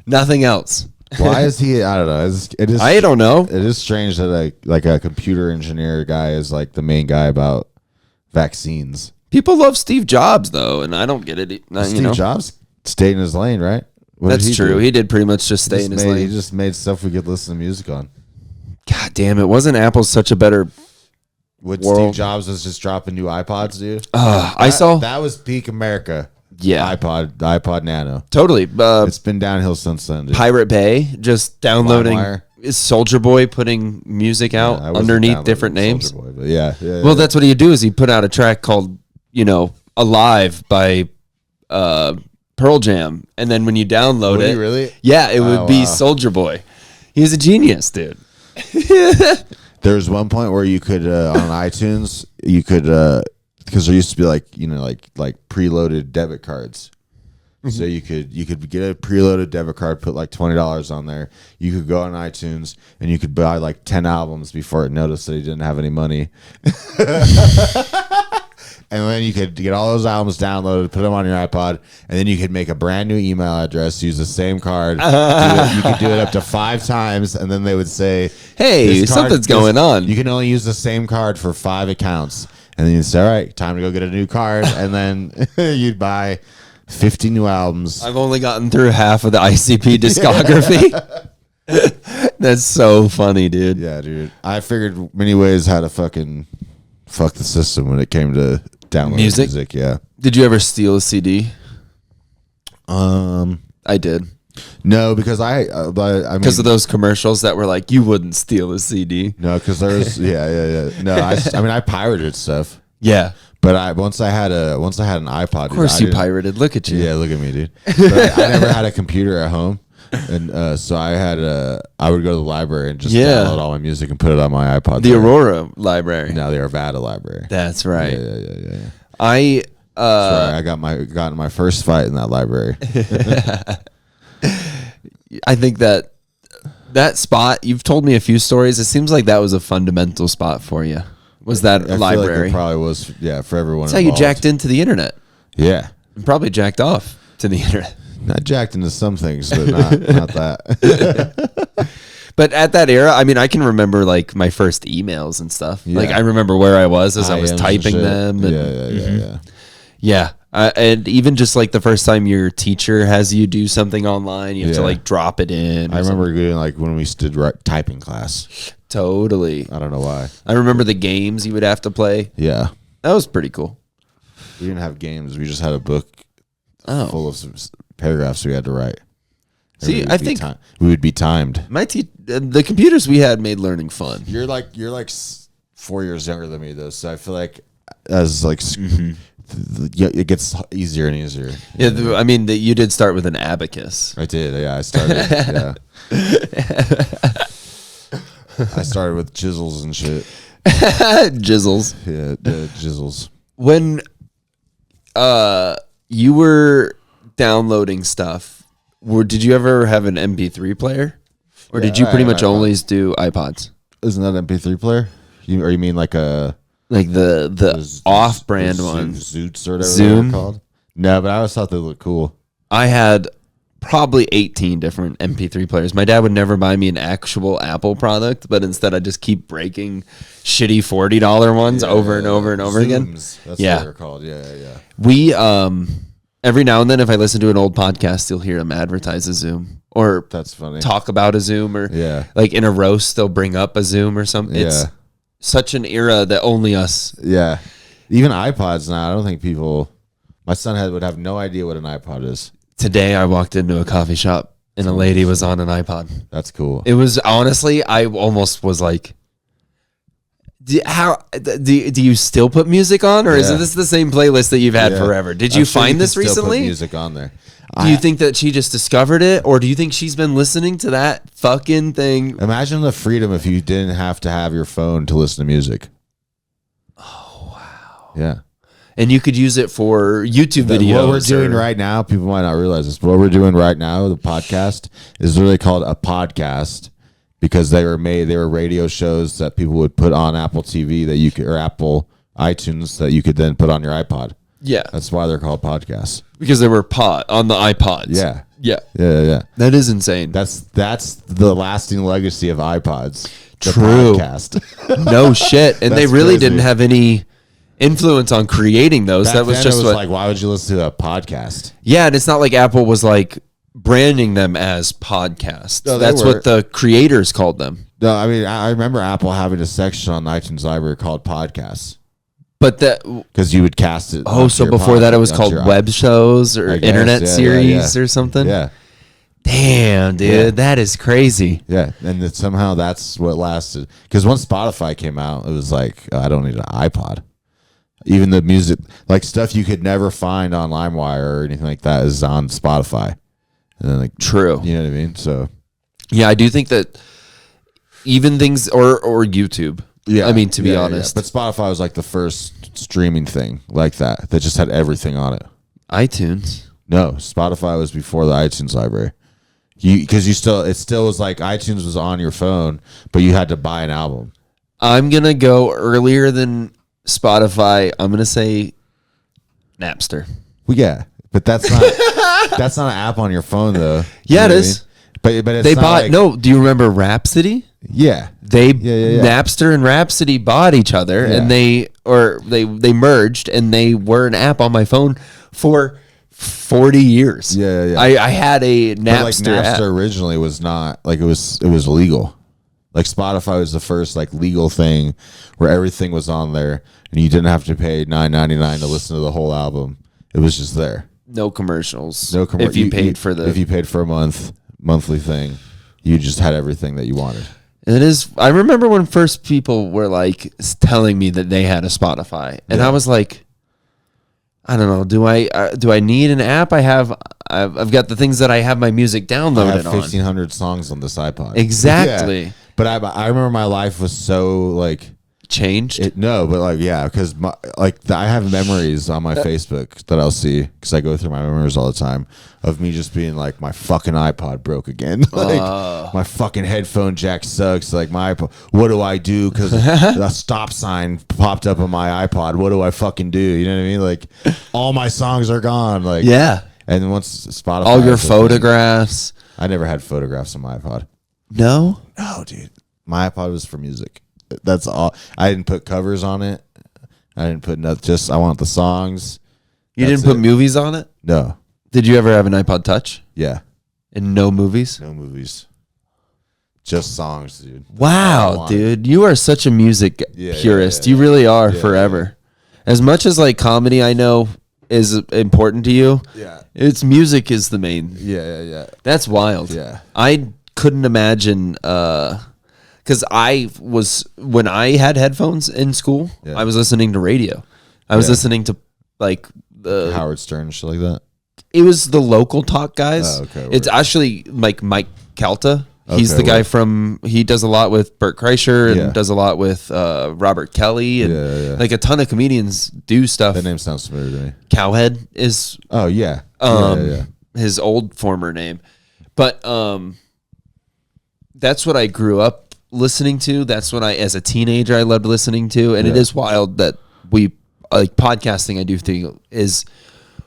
Nothing else. Why is he? I don't know. It is. I don't know. It is strange that like a computer engineer guy is like the main guy about vaccines. People love Steve Jobs though, and I don't get it. Steve Jobs stayed in his lane, right? What did That's he true. do? He did pretty much just stay in his He lane. just made stuff we could listen to music on. God damn it! Wasn't Apple such a better? When World. Steve Jobs was just dropping new iPods, dude. I saw that was peak America. Yeah. iPod Nano. totally. It's been downhill since then, dude. Pirate Bay just downloading. LimeWire. Is Soldier Boy putting music out I wasn't underneath downloading different names? Soulja Boy, but yeah. Well, that's what he'd do is he put out a track called, Alive by Pearl Jam. And then when you download Would it, he really? yeah, it would Oh, be wow. Soldier Boy. He's a genius, dude. There was one point where you could on iTunes, you could because there used to be like preloaded debit cards. So you could get a preloaded debit card, put like $20 on there. You could go on iTunes and you could buy like 10 albums before it noticed that you didn't have any money. And then you could get all those albums downloaded, put them on your iPod, and then you could make a brand new email address, use the same card. You could do it up to 5 times, and then they would say, Hey, "This card- something's going on." You can only use the same card for 5 accounts." and then you'd say, all right, time to go get a new card, and then you'd buy 50 new albums. I've only gotten through half of the ICP discography. That's so funny, dude. Yeah, dude. I figured many ways how to fucking fuck the system when it came to downloading music. Yeah. Did you ever steal a CD? I did. No, because I mean, because of those commercials that were like, you wouldn't steal a CD. No, because there's yeah. No, I mean I pirated stuff. Yeah. But once I had an iPod. Of course you pirated. Look at you. Yeah, look at me, dude. But I never had a computer at home. And so I would go to the library and just download all my music and put it on my iPod. The Aurora library. No, the Arvada librry. That's right. Yeah. I got in my first fight in that library. I think that spot, you've told me a few stories. It seems like that was a fundamental spot for you. Was that I library? Feel like it probably was, for everyone. That's how you jacked into the internet. Yeah. And probably jacked off to the internet. Not jacked into some things, but not that. But at that era, I mean, I can remember like my first emails and stuff. Yeah. Like I remember where I was as I was typing them. And, yeah. And even just like the first time your teacher has you do something online, you have to like drop it in. I remember doing like when we did typing class. Totally. I don't know why. I remember the games you would have to play. Yeah. That was pretty cool. We didn't have games. We just had a book full of some paragraphs we had to write. See, I think we would be timed. The computers we had made learning fun. You're like 4 years younger than me though, so I feel like as like it gets easier and easier. Yeah, I mean, you did start with an abacus. I did. Yeah, I started. I started with chisels and shit. Jizzles. Yeah, jizzles. When you were downloading stuff, did you ever have an MP3 player? Or did you pretty much always do iPods? Isn't that an MP3 player? You mean like a... Like the off-brand ones? Zoots or whatever Zoom? they're called? No, but I always thought they looked cool. I had probably 18 different MP3 players. My dad would never buy me an actual Apple product, but instead I'd just keep breaking shitty $40 ones over and over and over again. That's what they're called. Yeah. We, every now and then, if I listen to an old podcast, you'll hear them advertise a Zoom. Or that's funny. Talk about a Zoom. Or like in a roast, they'll bring up a Zoom or something. It's such an era that only us. Yeah. Even iPods now, I don't think people... My son would have no idea what an iPod is. Today, I walked into a coffee shop and a lady was on an iPod. That's cool. It was, honestly, I almost was like, do you still put music on? Or is this the same playlist that you've had forever? Did you find this recently? Put music on there. Do you think that she just discovered it? Or do you think she's been listening to that fucking thing? Imagine the freedom if you didn't have to have your phone to listen to music. Oh, wow. Yeah. And you could use it for YouTube videos. What we're doing right now, people might not realize this, but what we're doing right now, the podcast, is really called a podcast because they were radio shows that people would put on Apple TV that you could, or Apple iTunes that you could then put on your iPod. Yeah. That's why they're called podcasts. Because they were on the iPods. Yeah. Yeah. That is insane. That's the lasting legacy of iPods. True. Podcast. No shit. And they really didn't have any influence on creating those. That was just like, why would you listen to a podcast? Yeah, and it's not like Apple was like branding them as podcasts. No, that's what the creators called them. No, I mean, I remember Apple having a section on the iTunes library called podcasts. But that because you would cast it. Oh, so before that it was called web shows or internet series or something? Yeah. Damn, dude, that is crazy. Yeah, and somehow that's what lasted. Because once Spotify came out, it was like, I don't need an iPod. Even the music, like stuff you could never find on LimeWire or anything like that is on Spotify. And then like, true. You know what I mean? So, yeah, I do think that even things or YouTube. Yeah, I mean, to be honest. But Spotify was like the first streaming thing like that just had everything on it. iTunes? No, Spotify was before the iTunes library. It still was like iTunes was on your phone, but you had to buy an album. I'm going to go earlier than Spotify. I'm going to say Napster. Well, yeah, but that's not an app on your phone though. Yeah, it is. but it's They not bought like, no. Do you remember Rhapsody? Yeah, They yeah. Napster and Rhapsody bought each other, Yeah. and they merged, and they were an app on my phone for 40 years. Yeah. I had a But like Napster Napster app. originally was not like it was legal. Like Spotify was the first like legal thing where everything was on there and you didn't have to pay $9.99 to listen to the whole album. It was just there. No commercials. No If you paid for the. if you paid for a monthly thing, you just had everything that you wanted. It is. I remember when first people were like telling me that they had a Spotify, and Yeah. I was like, I don't know. Do I need an app? I've got the things that I have my music I downloaded have on. 1,500 songs on this iPod. Exactly. Yeah. But I remember my life was so like Changed. because I have memories on my Facebook that I'll see because I go through my memories all the time of me just being like, my fucking iPod broke again. Like my fucking headphone jack sucks. Like my iPod, what do I do? Because a stop sign popped up on my iPod. What do I fucking do? You know what I mean? Like all my songs are gone. Like Yeah. And once Spotify, All your was a thing, photographs. I never had photographs on my iPod. No. No, dude. My iPod was for music. That's all. I didn't put covers on it. I didn't put nothing. Just I want the songs. You That's didn't put it. movies on it? No. Did you ever have an iPod Touch Yeah. and no movies? No movies. Just songs, dude. All I Wow, wanted. dude. You are such a music Yeah, purist. yeah, You really are Yeah, forever. As much as like comedy I know is important to you, Yeah. it's music is the main. Yeah. That's wild. Yeah. I couldn't imagine because when I had headphones in school, Yeah. I was listening to radio. I was Yeah. listening to like Howard Stern, shit like that. it was the local talk guys. Oh, okay, It's word. actually like Mike Calta. He's Okay, the guy word. he does a lot with Burt Kreischer and Yeah. does a lot with Robert Kelly and Yeah. like a ton of comedians do stuff. That name sounds familiar to me. Cowhead is Oh, yeah. Yeah. his old former name. But that's what I grew up listening to. That's what as a teenager, I loved listening to. And it Yeah. is wild that we, like podcasting, I do think is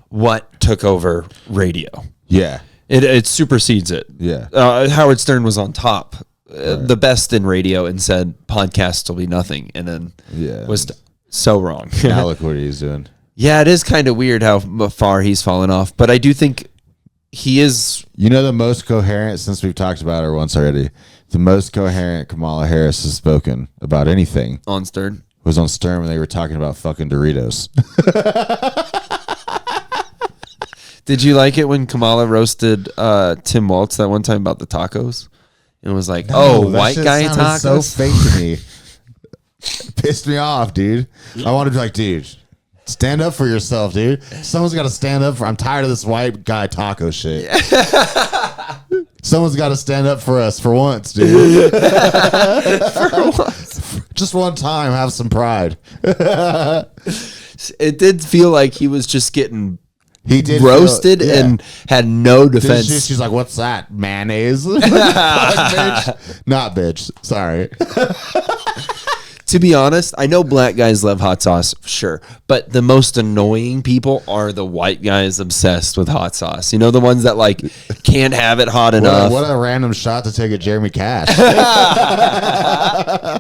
what took over radio. Yeah. It supersedes it. Yeah. Howard Stern was on top, the best in radio, and said podcasts will be nothing. And then Yeah. was so wrong. Now look what he's doing. Yeah, it is kind of weird how far he's fallen off. But I do think he is. You know the most coherent, since we've talked about her once already, the most coherent Kamala Harris has spoken about anything On Stern. was on Stern when they were talking about fucking Doritos. Did you like it when Kamala roasted Tim Waltz that one time about the tacos? And was like, No, that white shit guy sounded tacos? so fake to me. Pissed me off, dude. I wanted to be like, dude, stand up for yourself, dude. Someone's got to stand up for. I'm tired of this white guy taco shit. Someone's got to stand up for us for once, dude. Just one time, have some pride. It did feel like he was just getting He did roasted feel- yeah. and had no defense. She's like, "What's that? Mayonnaise?" Fuck, bitch. Not bitch. Sorry. To be honest, I know black guys love hot sauce, sure, but the most annoying people are the white guys obsessed with hot sauce. You know, the ones that like can't have it hot enough. What a random shot to take at Jeremy Cash. I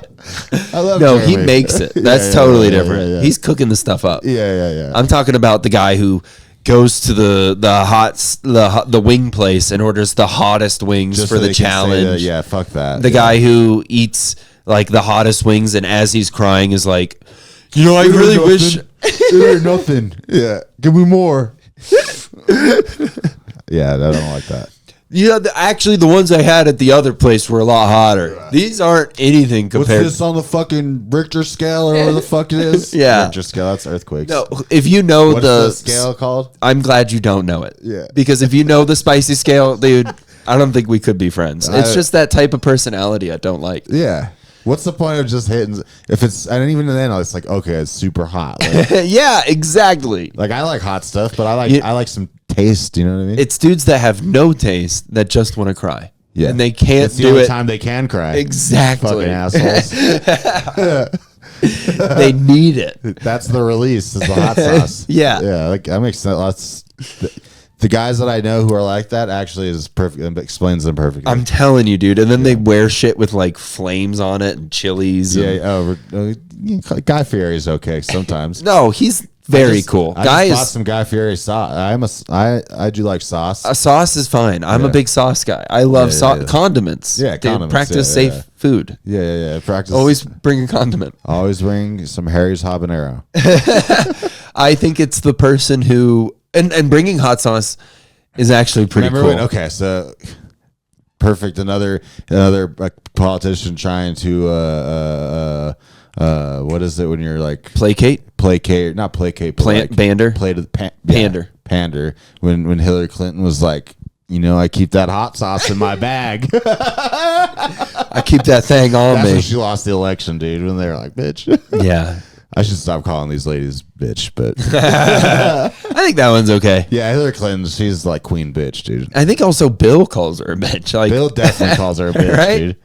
love No, Jeremy. he makes it. That's Yeah, totally yeah, different. yeah. He's cooking the stuff up. Yeah. I'm talking about the guy who goes to the wing place and orders the hottest wings Just for so the they can say challenge. that, yeah, fuck that. The guy who eats like the hottest wings and as he's crying is like, you know, I It really ain't wish. nothing. It ain't nothing. Yeah, give me more. Yeah, I don't like that. You know, actually, the ones I had at the other place were a lot hotter. These aren't anything What's compared. this on the fucking Richter scale or whatever the fuck it is? Yeah. Richter scale. That's earthquakes. No, if you know What's the scale called? I'm glad you don't know it. Yeah. Because if you know the spicy scale, dude, I don't think we could be friends. It's I- just that type of personality I don't like. Yeah. What's the point of just hitting? If it's, and even then, it's like, okay, it's super hot. Like, Yeah, exactly. like, I like hot stuff, but You- I like some taste. You know what I mean? It's dudes that have no taste that just want to cry. Yeah. And they can't It's the do only it. time they can cry. Exactly. Fucking assholes. They need it. That's the release. Is the hot sauce. Yeah. Yeah. Like that makes sense. the guys that I know who are like that actually is perfect. It explains them perfectly. I'm telling you, dude. And then they wear shit with like flames on it and chilies. Yeah. Guy Fieri's okay sometimes. No, he's very cool. I just bought some Guy Fieri sauce. I do like sauce. A sauce is fine. I'm a big sauce guy. I love condiments. Yeah, Dude, condiments. practice safe food. Yeah. Practice. Always bring a condiment. Always bring some Harry's habanero. I think it's the person who and bringing hot sauce is actually pretty cool. Okay, so perfect. Another politician trying to what is it when you're like placate, not placate, but like pander. Pander. When Hillary Clinton was like, I keep that hot sauce in my bag. I keep that thing on That's me. when she lost the election, dude. When they were like, bitch. Yeah. I should stop calling these ladies bitch, but I think that one's okay. yeah, Hillary Clinton, she's like queen bitch, dude. I think also Bill calls her a bitch. Like, Bill definitely calls her a bitch, right? dude.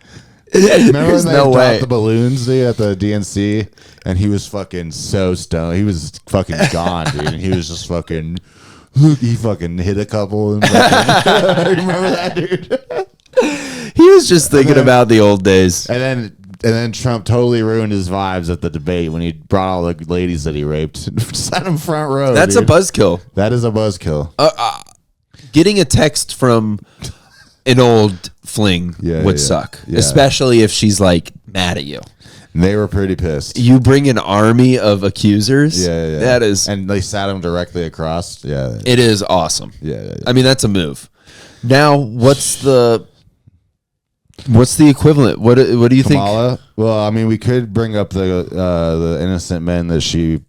Remember when they no dropped way. the balloons, dude, at the DNC, and he was fucking so stoned. He was fucking gone, dude. And he was just fucking. He fucking hit a couple. And remember that, dude? He was just thinking about the old days. And then Trump totally ruined his vibes at the debate when he brought all the ladies that he raped and sat him front row. That's dude. a buzzkill. That is a buzzkill. Getting a text from an old fling would suck, especially if she's like mad at you. And they were pretty pissed. You bring an army of accusers. Yeah. That is, and they sat him directly across. Yeah. it is awesome. Yeah. I mean, that's a move. Now, what's the equivalent? What do you Kamala? Well, I mean, we could bring up the innocent men that she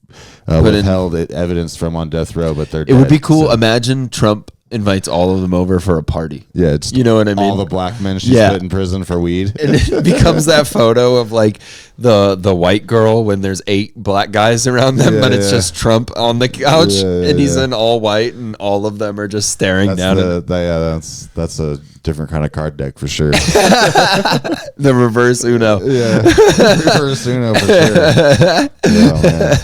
withheld evidence from on death row, but they're think? It would dead, be cool. so- Imagine Trump invites all of them over for a party. Yeah, it's You know what I mean? all the black men she's put in prison for weed. And it becomes that photo of like the white girl when there's 8 black guys around them, but it's just Trump on the couch and he's in all white and all of them are just staring down at That's a different kind of card deck for sure. the reverse Uno. Yeah, reverse Uno for sure. Oh, man.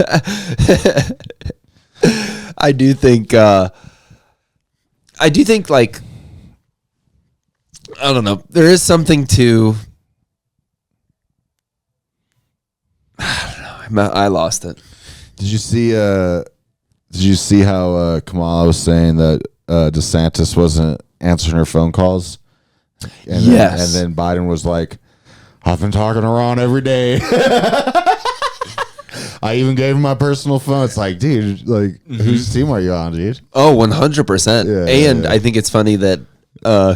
I do think like I don't know. There is something to I don't know. I lost it. Did you see how Kamala was saying that DeSantis wasn't answering her phone calls? And Yes. then Biden was like, I've been talking to Ron every day. I even gave him my personal phone. It's like, dude, like, whose team are you on, dude? Oh, 100%. Yeah, And I think it's funny that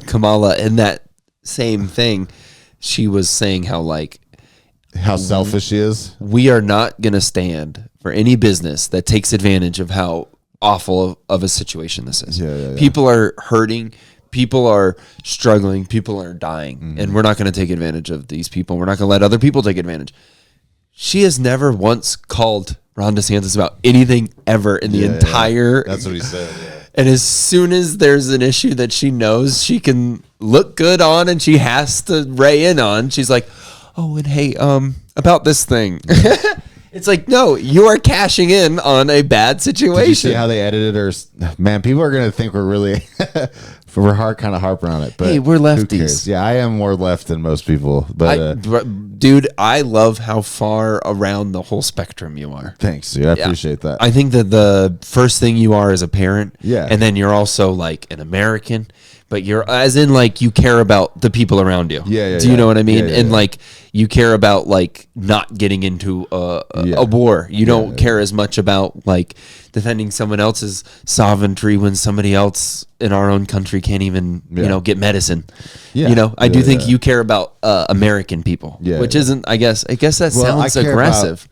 Kamala, in that same thing, she was saying How selfish she is. we are not going to stand for any business that takes advantage of how awful of a situation this is. Yeah. People are hurting. People are struggling. People are dying. And we're not going to take advantage of these people. We're not going to let other people take advantage. She has never once called Ron DeSantis about anything ever in the entire. That's what he said. Yeah. And as soon as there's an issue that she knows she can look good on and she has to weigh in on, she's like, oh, and hey, about this thing. It's like, no, you are cashing in on a bad situation. Did you see how they edited her? Man, people are going to think we're really, we're kind of harping on it. But Hey, we're who lefties. cares? Yeah, I am more left than most people. But Dude, I love how far around the whole spectrum you are. thanks, dude. I appreciate that. I think that the first thing you are is a parent. Yeah. And then you're also like an American, but you're as in like you care about the people around you. Yeah, Do you know what I mean? Yeah, and yeah. like you care about like not getting into a war. You don't care as much about like defending someone else's sovereignty when somebody else in our own country can't even, get medicine. Yeah. You know, I do think Yeah. you care about American people, which isn't, I guess that Well, sounds I care aggressive.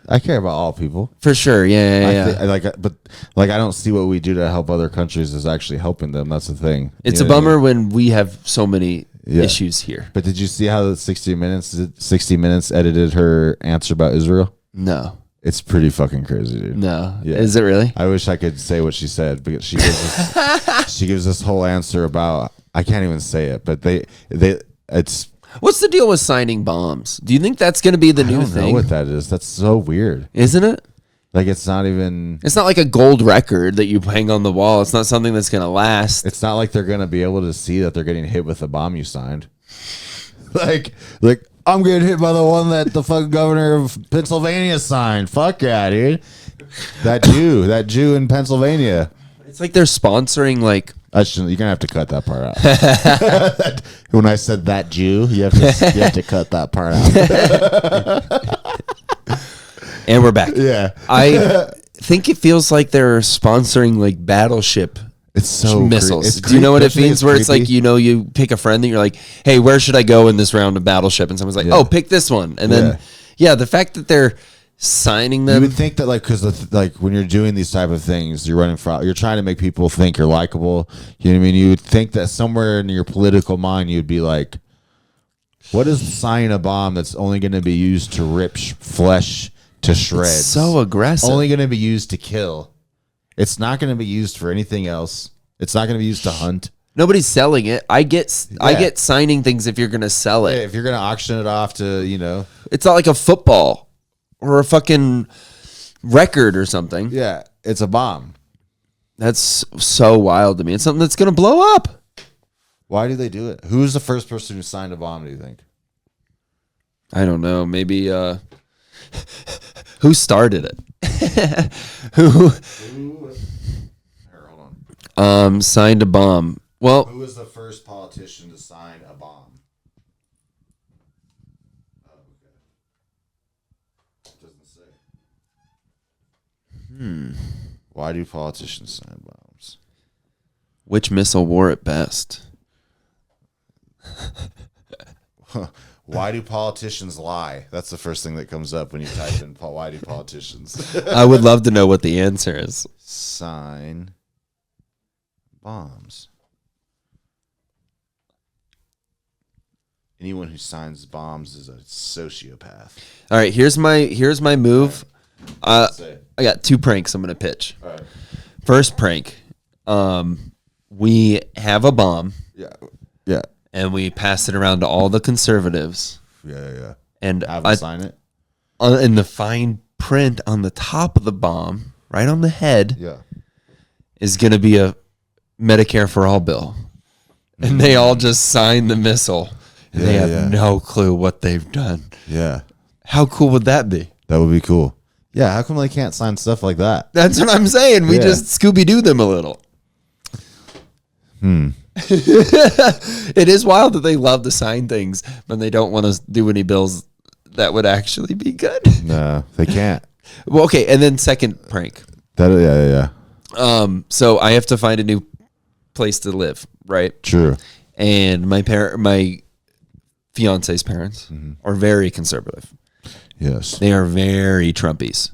I care about all people. For sure. Yeah. But I don't see what we do to help other countries is actually helping them. That's the thing. It's You a know what I mean? bummer when we have so many issues here. But did you see how the 60 Minutes edited her answer about Israel? No. It's pretty fucking crazy, dude. No. Yeah. Is it really? I wish I could say what she said because she gives this whole answer about I can't even say it, but it's What's the deal with signing bombs? Do you think that's going to be the I new don't thing? know what that is. That's so weird. Isn't it? Like it's not even. It's not like a gold record that you hang on the wall. It's not something that's gonna last. It's not like they're gonna be able to see that they're getting hit with a bomb you signed. like I'm getting hit by the one that the fucking governor of Pennsylvania signed. Fuck yeah, dude. That Jew in Pennsylvania. It's like they're sponsoring like. You're gonna have to cut that part out. When I said that Jew, you have to cut that part out. And we're back. Yeah, I think it feels like they're sponsoring like battleship. It's so missiles. Do you know what it means? Where it's like, you pick a friend and you're like, hey, where should I go in this round of battleship? And someone's like, oh, pick this one. And then, the fact that they're signing them. You would think that because when you're doing these type of things, you're trying to make people think you're likable. You know what I mean? You would think that somewhere in your political mind, you'd be like, what is signing a bomb that's only going to be used to rip flesh to shreds? It's so aggressive. Only going to be used to kill. It's not going to be used for anything else. It's not going to be used to hunt. Nobody's selling it. I get signing things if you're going to sell it. Yeah, if you're going to auction it off to, It's not like a football or a fucking record or something. Yeah, it's a bomb. That's so wild to me. It's something that's going to blow up. Why do they do it? Who's the first person who signed a bomb, do you think? I don't know. Maybe who started it? Who signed a bomb? Well, who was the first politician to sign a bomb? Oh, okay. It doesn't say. Why do politicians sign bombs? Which missile wore it best? Why do politicians lie? That's the first thing that comes up when you type in why do politicians I would love to know what the answer is. sign bombs? Anyone who signs bombs is a sociopath. All right, here's my move. Say. I got 2 pranks I'm gonna pitch. All right. First prank, we have a bomb Yeah. and we pass it around to all the conservatives. Yeah. And Have them sign it. In the fine print on the top of the bomb, right on the head, Yeah. is gonna be a Medicare for all bill, and they all just sign the missile. And they have no clue what they've done. Yeah. How cool would that be? That would be cool. Yeah. How come they can't sign stuff like that? That's what I'm saying. We just Scooby-Doo them a little. It is wild that they love to sign things, but they don't want to do any bills that would actually be good. No, they can't. Well, okay, and then second prank. Yeah. So I have to find a new place to live, right? True. And my fiance's parents are very conservative. Yes. They are very Trumpies,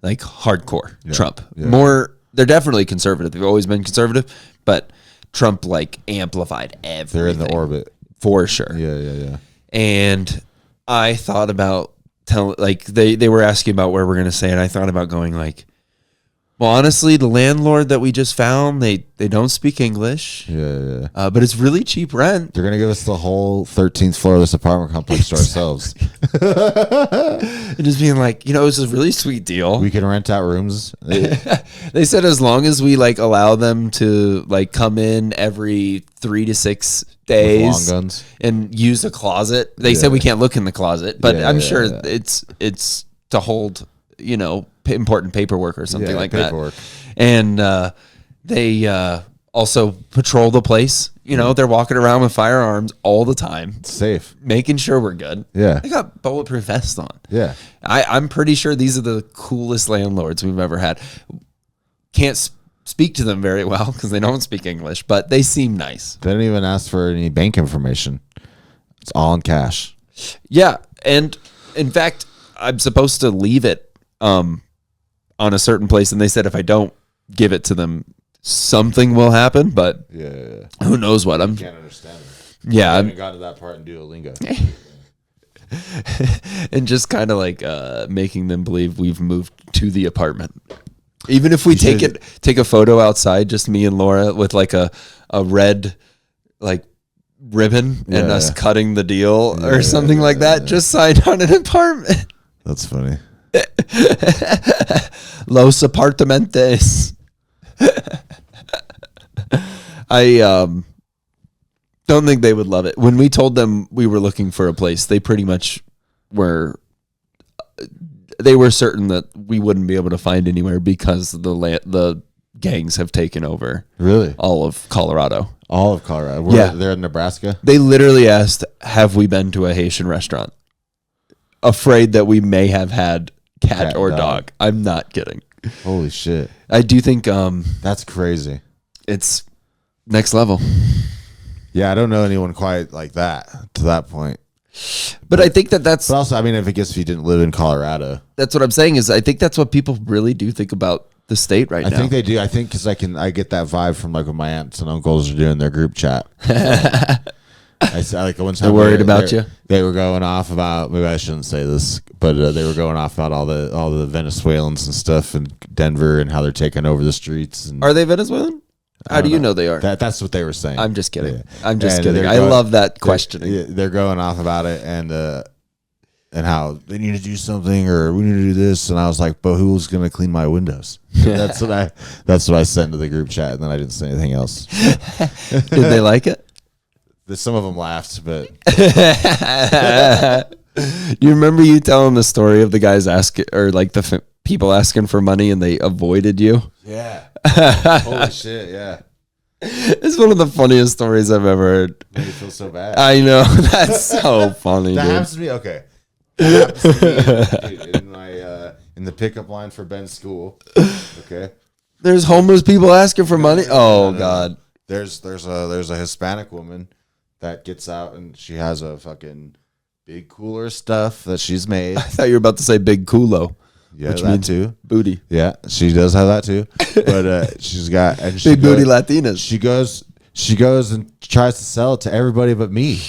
like hardcore Trump. Yeah. They're definitely conservative. They've always been conservative, but Trump like amplified everything. They're in the orbit. For sure. Yeah. And I thought about they were asking about where we're going to stay, and I thought about going like, well, honestly, the landlord that we just found, they don't speak English. Yeah. But it's really cheap rent. They're going to give us the whole 13th floor of this apartment complex to ourselves. And just being like, it's a really sweet deal. We can rent out rooms. They said as long as we like allow them to like come in every 3 to 6 days With long guns. and use a closet. They said we can't look in the closet, but I'm sure it's to hold, important paperwork or something like paperwork. that. And they also patrol the place. They're walking around with firearms all the time, It's safe. making sure we're good. Yeah. They got bulletproof vests on. Yeah. I'm pretty sure these are the coolest landlords we've ever had. Can't speak to them very well because they don't speak English, but they seem nice. They don't even ask for any bank information. It's all in cash. Yeah, and in fact, I'm supposed to leave it on a certain place, and they said if I don't give it to them, something will happen. But Yeah. who knows what? Can't understand it. Yeah, I I'm, haven't got to that part in Duolingo. and just kind of like making them believe we've moved to the apartment. Even if we take a photo outside, just me and Laura with like a red like ribbon and us cutting the deal or something like that, just signed on an apartment. That's funny. Los apartamentos. I don't think they would love it. When we told them we were looking for a place, they pretty much were. They were certain that we wouldn't be able to find anywhere because the gangs have taken over. Really? All of Colorado. All of Colorado. Yeah. They're in Nebraska. They literally asked, "Have we been to a Haitian restaurant?" Afraid that we may have had cat or dog. I'm not kidding. Holy shit. I do think That's crazy. it's next level. Yeah, I don't know anyone quite like that to that point. But I think that's But also, I mean, if you didn't live in Colorado, what I'm saying is I think that's what people really do think about the state right now. I think they do. I think because I get that vibe from like when my aunts and uncles are doing their group chat. I like one time They're worried about you. They were going off about, maybe I shouldn't say this, but they were going off about all the Venezuelans and stuff in Denver and how they're taking over the streets. And Are they Venezuelan? How do you know they are? That's what they were saying. I'm just kidding. Yeah. I'm just And kidding. they're I going- love that questioning. They're going off about it and how they need to do something or we need to do this. And I was like, but who's going to clean my windows? That's what I sent to the group chat. And then I didn't say anything else. Did they like it? Some of them laughed, but You remember you telling the story of the guys asking, or like the people asking for money and they avoided you? yeah. Holy shit. Yeah. It's one of the funniest stories I've ever heard. Made me feel so bad. I know. That's so funny, That dude. happens to me. Okay. That happens to me in my in the pickup line for Ben's school. Okay. There's homeless people asking for money. Oh No. God. There's a Hispanic woman that gets out and she has a fucking big cooler of stuff that she's made. I thought you were about to say big culo. Yeah, Which that means too. booty. Yeah, she does have that too. But she's got and she Big booty goes- Latinas. She goes and tries to sell it to everybody but me.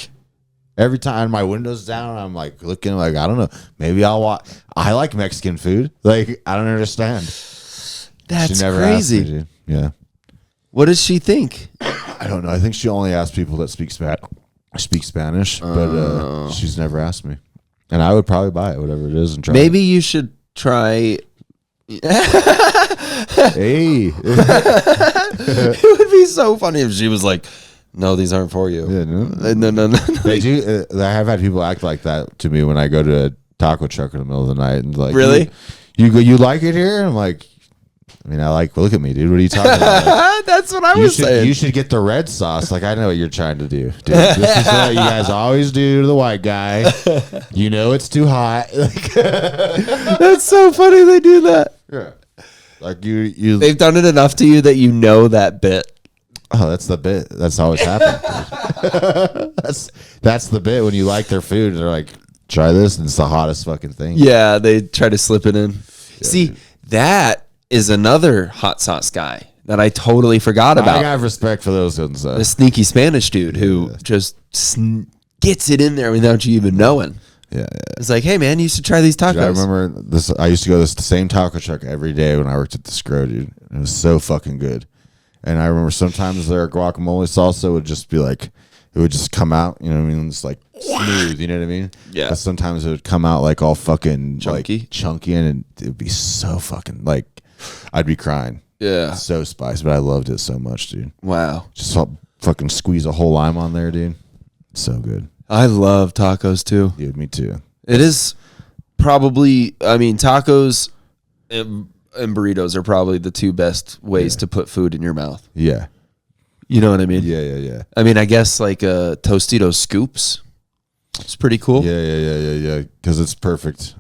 Every time my window's down, I'm like looking like, I don't know. Maybe I'll watch. I like Mexican food. Like, I don't understand. That's She never crazy. asked me, dude. Yeah. What does she think? I don't know. I think she only asks people that speak Spanish, but she's never asked me. And I would probably buy it, whatever it is, and try Maybe you should try. it. Hey. It would be so funny if she was like, "No, these aren't for you." Yeah, no. No. They do. I have had people act like that to me when I go to a taco truck in the middle of the night and like, Really? You like it here? And I'm like, I mean, look at me, dude. What are you talking about? That's what I was saying. You should get the red sauce. Like, I know what you're trying to do, dude. This is what you guys always do to the white guy. You know it's too hot. That's so funny they do that. Yeah. Like you. They've done it enough to you that you know that bit. Oh, that's the bit. That's always happened. that's the bit when you like their food. They're like, try this, and it's the hottest fucking thing. Yeah, they try to slip it in. See, that is another hot sauce guy that I totally forgot I about. have respect for those ones. The sneaky Spanish dude who just gets it in there without you even knowing. Yeah. It's like, hey man, you should try these tacos. I remember this. I used to go to the same taco truck every day when I worked at the Scro, dude. It was so fucking good. And I remember sometimes their guacamole salsa would just be like, it would just come out, you know what I mean? It's like smooth, you know what I mean? Yeah. But sometimes it would come out like all fucking Chunky? like, chunky, and it would be so fucking like, I'd be crying. Yeah. So spicy, but I loved it so much, dude. Wow. Just fucking squeeze a whole lime on there, dude. So good. I love tacos too. Dude, me too. It is probably, I mean, tacos and burritos are probably the two best ways to put food in your mouth. Yeah. You know what I mean? Yeah. I mean, I guess like Tostitos scoops. It's pretty cool. Yeah. Because it's perfect.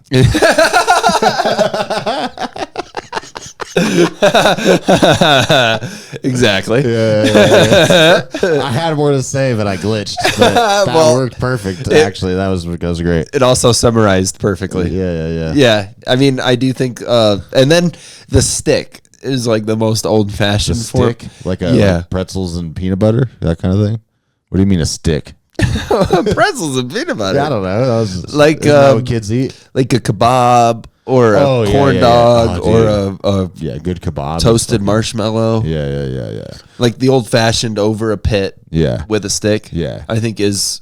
Exactly. Yeah. I had more to say, but I glitched. But that Well, worked perfect. Actually, that was great. It also summarized perfectly. Yeah. Yeah. I mean, I do think, and then the stick is like the most old fashioned form. Stick, like pretzels and peanut butter, that kind of thing. What do you mean a stick? Pretzels and peanut butter. I don't know. Like, isn't that what kids eat. like a kebab or a Oh, yeah, corn yeah, yeah. dog Oh, or a Yeah, good kebab. toasted marshmallow. Yeah. Like the old fashioned over a pit Yeah. with a stick. Yeah. I think is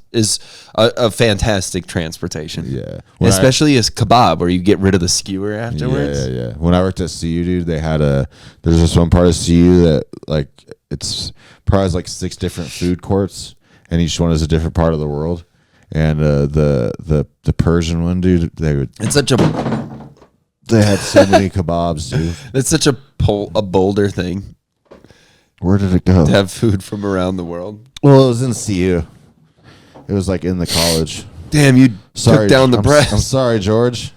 a fantastic transportation. Yeah. Especially as kebab where you get rid of the skewer afterwards. Yeah. When I worked at CU, dude, they had there's this one part of CU that like it's probably like 6 different food courts, and each one is a different part of the world. And the Persian one, dude, It's such they had so many kebabs, dude. it's such a bolder thing Where did it go? to have food from around the world. Well, it was in CU. It was like in the college. Damn, you Sorry, took down the I'm breast. sorry, George.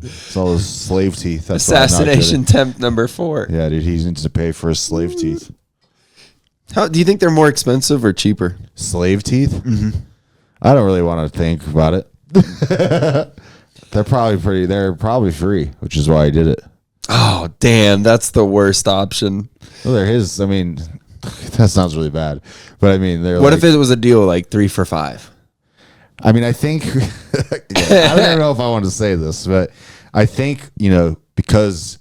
It's all his slave teeth. That's why I'm not Assassination kidding. attempt number 4. Yeah, dude, he needs to pay for his slave teeth. How do you think they're more expensive or cheaper? Slave teeth? Mm-hmm. I don't really want to think about it. They're probably free, which is why I did it. Oh, damn, that's the worst option. Well, they're his. I mean, that sounds really bad, but I mean, they're. What like, if it was a deal like 3 for $5? I mean, I think. I don't know if I want to say this, but I think because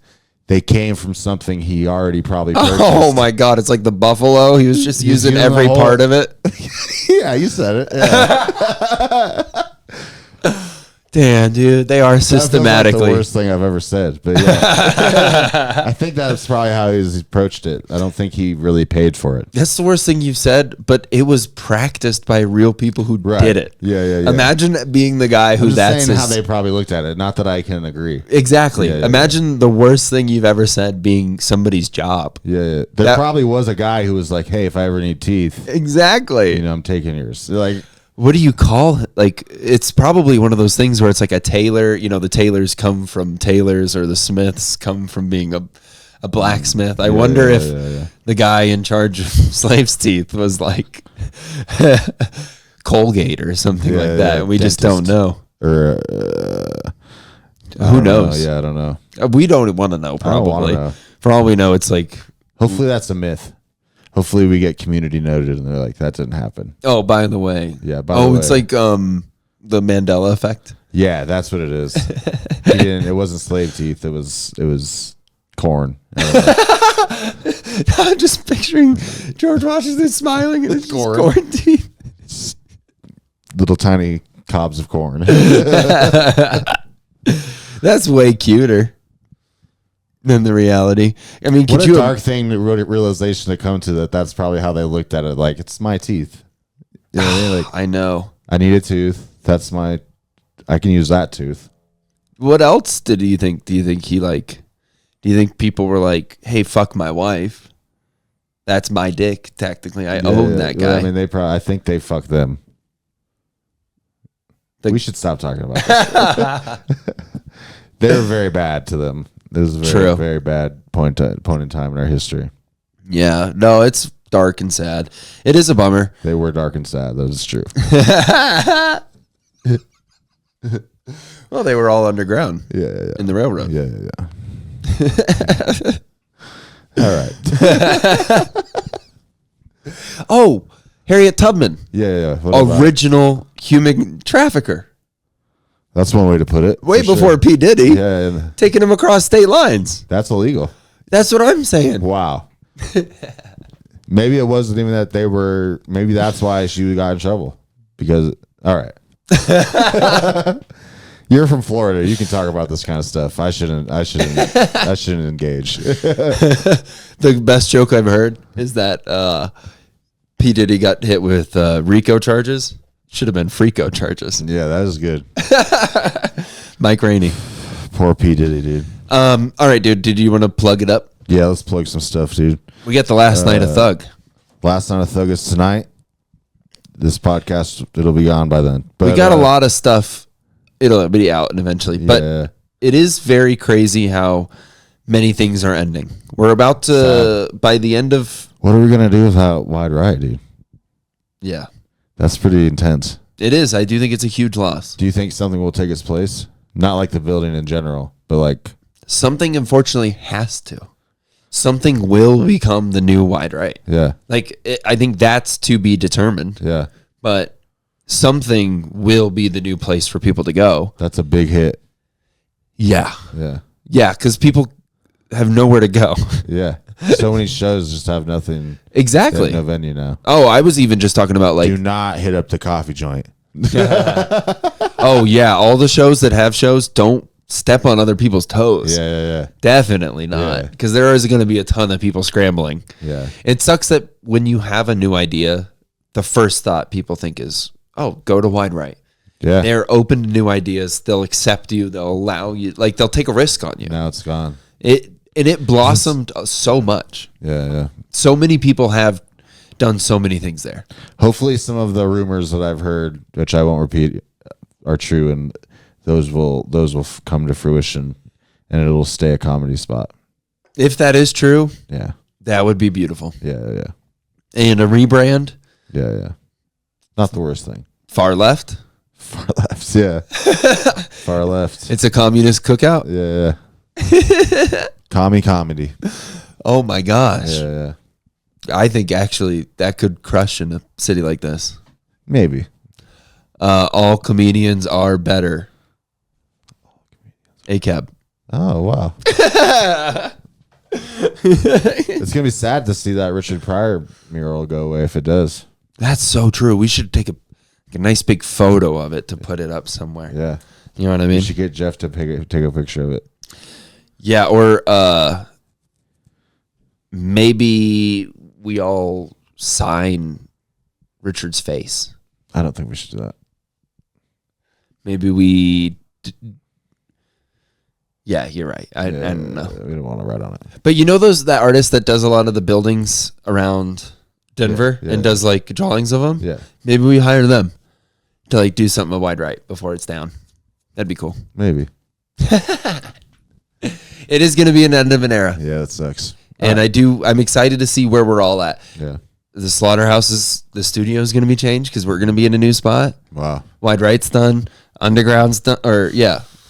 they came from something he already probably purchased. Oh my God, it's like the buffalo. He was just using using every the whole- part of it. Yeah, you said it. Yeah. Damn, dude, they are That feels like systematically. the worst thing I've ever said, but yeah, I think that's probably how he's approached it. I don't think he really paid for it. That's the worst thing you've said, but it was practiced by real people who Right. did it. Yeah. Imagine being the guy who I'm just that's saying how his- they probably looked at it. Not that I can agree. exactly. Yeah, Imagine the worst thing you've ever said being somebody's job. Yeah. There That- probably was a guy who was like, "Hey, if I ever need teeth, Exactly. I'm taking yours." Like, What do you call it? Like, it's probably one of those things where it's like a tailor, the tailors come from tailors or the smiths come from being a blacksmith. I wonder if the guy in charge of slaves' teeth was like Colgate or something like that. yeah, We just dentist. don't know. or Who knows? Yeah, I don't know. We don't want to know, I don't wanna probably. know. For all we know, it's like, Hopefully that's a myth. Hopefully we get community noted and they're like, that didn't happen. oh, by the way. Yeah, by the way. It's like the Mandela effect. Yeah, that's what it is. It wasn't slave teeth. It was corn. I'm just picturing George Washington smiling and it's just Corn. corn teeth. Little tiny cobs of corn. That's way cuter than the reality. I mean, What could a you? dark thing, realization to come to that's probably how they looked at it. Like, it's my teeth. You know what I mean? Like, I know. I need a tooth. I can use that tooth. What else did you think? Do you think do you think people were like, "Hey, fuck my wife. That's my dick. Technically, I own that guy." I mean, I think they fucked them. The- We should stop talking about this. They were very bad to them. It was a very, True. very bad point in time in our history. Yeah. No, it's dark and sad. It is a bummer. They were dark and sad. That is true. Well, they were all underground Yeah. in the railroad. Yeah. All right. Oh, Harriet Tubman, Yeah. What about- original human trafficker, That's one way to put it. way for sure. before P. Diddy, Yeah, and taking him across state lines. that's illegal. That's what I'm saying. Wow. Maybe it wasn't even that they were. Maybe that's why she got in trouble. Because, all right. You're from Florida. You can talk about this kind of stuff. I shouldn't engage. The best joke I've heard is that P. Diddy got hit with RICO charges. Should have been FRICO charges. Yeah, that is good. Mike Rainey. Poor P. Diddy, dude. All right, dude. Did you want to plug it up? Yeah, let's plug some stuff, dude. We got the last night of Thug. Last night of Thug is tonight. This podcast, it'll be gone by then. But We got a lot of stuff. It'll be out eventually, but Yeah. it is very crazy how many things are ending. We're about to, by the end of, What are we gonna do without Wide Right, dude? yeah, That's pretty intense. it is. I do think it's a huge loss. Do you think something will take its place? Not like the building in general, but like, Something unfortunately has to. Something will become the new Wide Right. yeah, I think that's to be determined, yeah. but something will be the new place for people to go. That's a big hit. Yeah. Yeah. Yeah, because people have nowhere to go. Yeah. So many shows just have nothing. Exactly. No venue now. Oh, I was even just talking about like, Do not hit up the coffee joint. oh yeah, all the shows that have shows, don't step on other people's toes. Yeah. Definitely not, Yeah. because there is going to be a ton of people scrambling. Yeah. It sucks that when you have a new idea, the first thought people think is, oh, go to Wide Right. Yeah. They're open to new ideas. They'll accept you. They'll allow you. Like, they'll take a risk on you. Now it's gone. It blossomed so much. Yeah. So many people have done so many things there. Hopefully some of the rumors that I've heard, which I won't repeat, are true, and those will come to fruition, and it'll stay a comedy spot. If that is true, Yeah. that would be beautiful. Yeah. And a rebrand, Yeah. Not the worst thing. far left. Far left. Yeah. Far left. It's a communist cookout. Yeah. Comedy. Oh my gosh. Yeah. I think actually that could crush in a city like this. Maybe. All comedians are better. ACAB. Oh, wow. It's going to be sad to see that Richard Pryor mural go away if it does. That's so true. We should take a nice big photo of it to put it up somewhere. Yeah. You know what I We mean? should get Jeff to take a picture of it. Yeah, or maybe we all sign Richard's face. I don't think we should do that. Maybe we... Yeah, you're right. I don't know. We don't want to write on it. But you know that artist that does a lot of the buildings around Denver and does like drawings of them? Yeah. Maybe we hire them to like do something a Wide Right before it's down. That'd be cool. Maybe. It is going to be an end of an era. Yeah, that sucks. And I'm excited to see where we're all at. Yeah. The the studio is going to be changed because we're going to be in a new spot. Wow. Wide Right's done. Underground's done.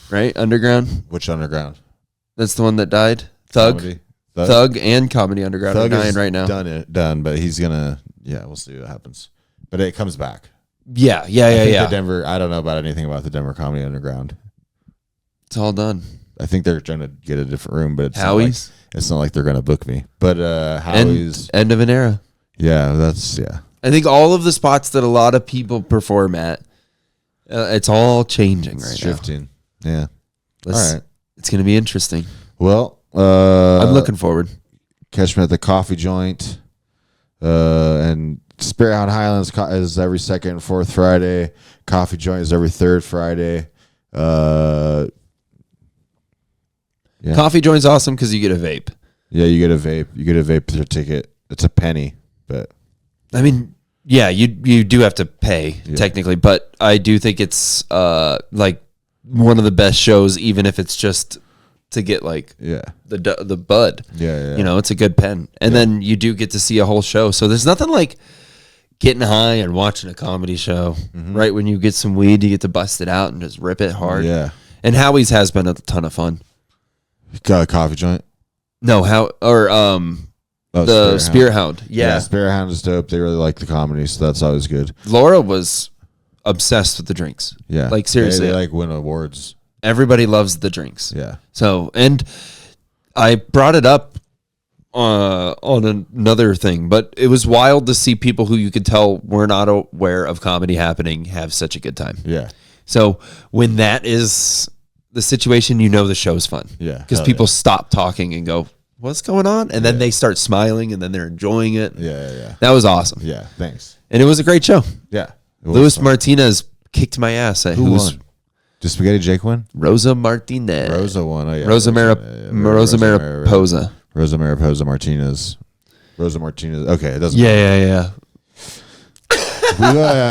Right? Underground. Which underground? That's the one that died. Thug. Comedy? Thug and Comedy Underground are dying is right now. Done, but he's gonna. Yeah, we'll see what happens. But it comes back. Yeah. I think Yeah. The Denver. I don't know about anything about the Denver Comedy Underground. It's all done. I think they're trying to get a different room, but Howie's. It's not like they're gonna book me. But Howie's. End of an era. Yeah, that's I think all of the spots that a lot of people perform at, it's all changing right shifting. Yeah. now. All right. It's going to be interesting. Well, I'm looking forward. Catch me at the coffee joint. And Spirit Hound Highlands is every second and fourth Friday. Coffee joint is every third Friday. Yeah. Coffee joint's awesome because you get a vape. Yeah, you get a vape. You get a vape ticket. It's a penny, but I mean, yeah, you do have to pay technically, but I do think it's like one of the best shows, even if it's just to get like the bud. Yeah. You know, it's a good pen, and then you do get to see a whole show. So there's nothing like getting high and watching a comedy show. Right when you get some weed, you get to bust it out and just rip it hard. Yeah. And Howie's has been a ton of fun. Got a coffee joint. No, the Spirit Hound. Yeah. Spirit Hound is dope. They really like the comedy, so that's always good. Laura was obsessed with the drinks. Yeah, like seriously, they like win awards. Everybody loves the drinks. Yeah. So, and I brought it up on another thing, but it was wild to see people who you could tell were not aware of comedy happening have such a good time. Yeah. So when that is the situation, you know the show's fun. Yeah. Because people stop talking and go, what's going on? And then they start smiling and then they're enjoying it. Yeah. That was awesome. Yeah, thanks. And it was a great show. Yeah. Luis Martinez kicked my ass. Who won? Did Spaghetti Jake win? Rosa Martinez. Rosa won. Oh, yeah. Rosa Mariposa. Rosa Mariposa Martinez. Rosa Martinez. Okay, it doesn't Yeah.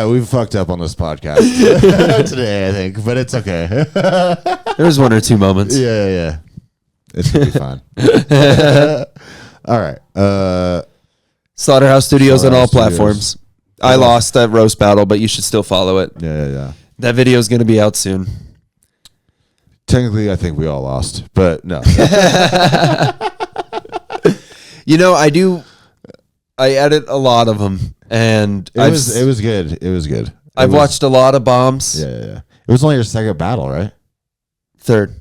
We've fucked up on this podcast today, I think, but it's okay. There was one or two moments. Yeah. It's going to be fine. All right. Slaughterhouse Studios on all Slaughterhouse platforms. I lost that roast battle, but you should still follow it. Yeah. That video is going to be out soon. Technically, I think we all lost, but no. You know, I edit a lot of them, and It was good. It was good. I've watched a lot of bombs. Yeah. It was only your second battle, right? Third.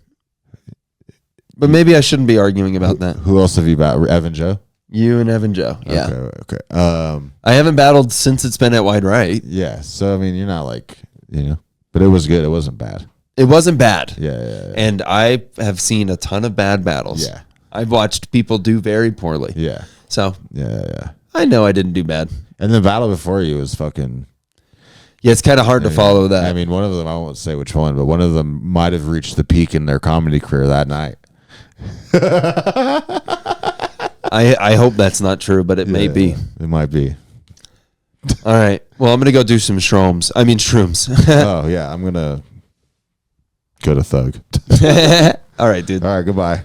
But maybe I shouldn't be arguing about that. Who else have you battled? Evan Joe? You and Evan Joe. Yeah. Okay. I haven't battled since it's been at Wide Right. Yeah. So, I mean, you're not like, but it was good. It wasn't bad. It wasn't bad. Yeah. And I have seen a ton of bad battles. Yeah. I've watched people do very poorly. Yeah. So Yeah. I know I didn't do bad. And the battle before you was fucking. Yeah, it's kind of hard to follow that. I mean, one of them, I won't say which one, but one of them might have reached the peak in their comedy career that night. I hope that's not true, but it may be. It might be. All right. Well, I'm going to go do some shrooms. Oh, yeah. I'm going to go to Thug. All right, dude. All right. Goodbye.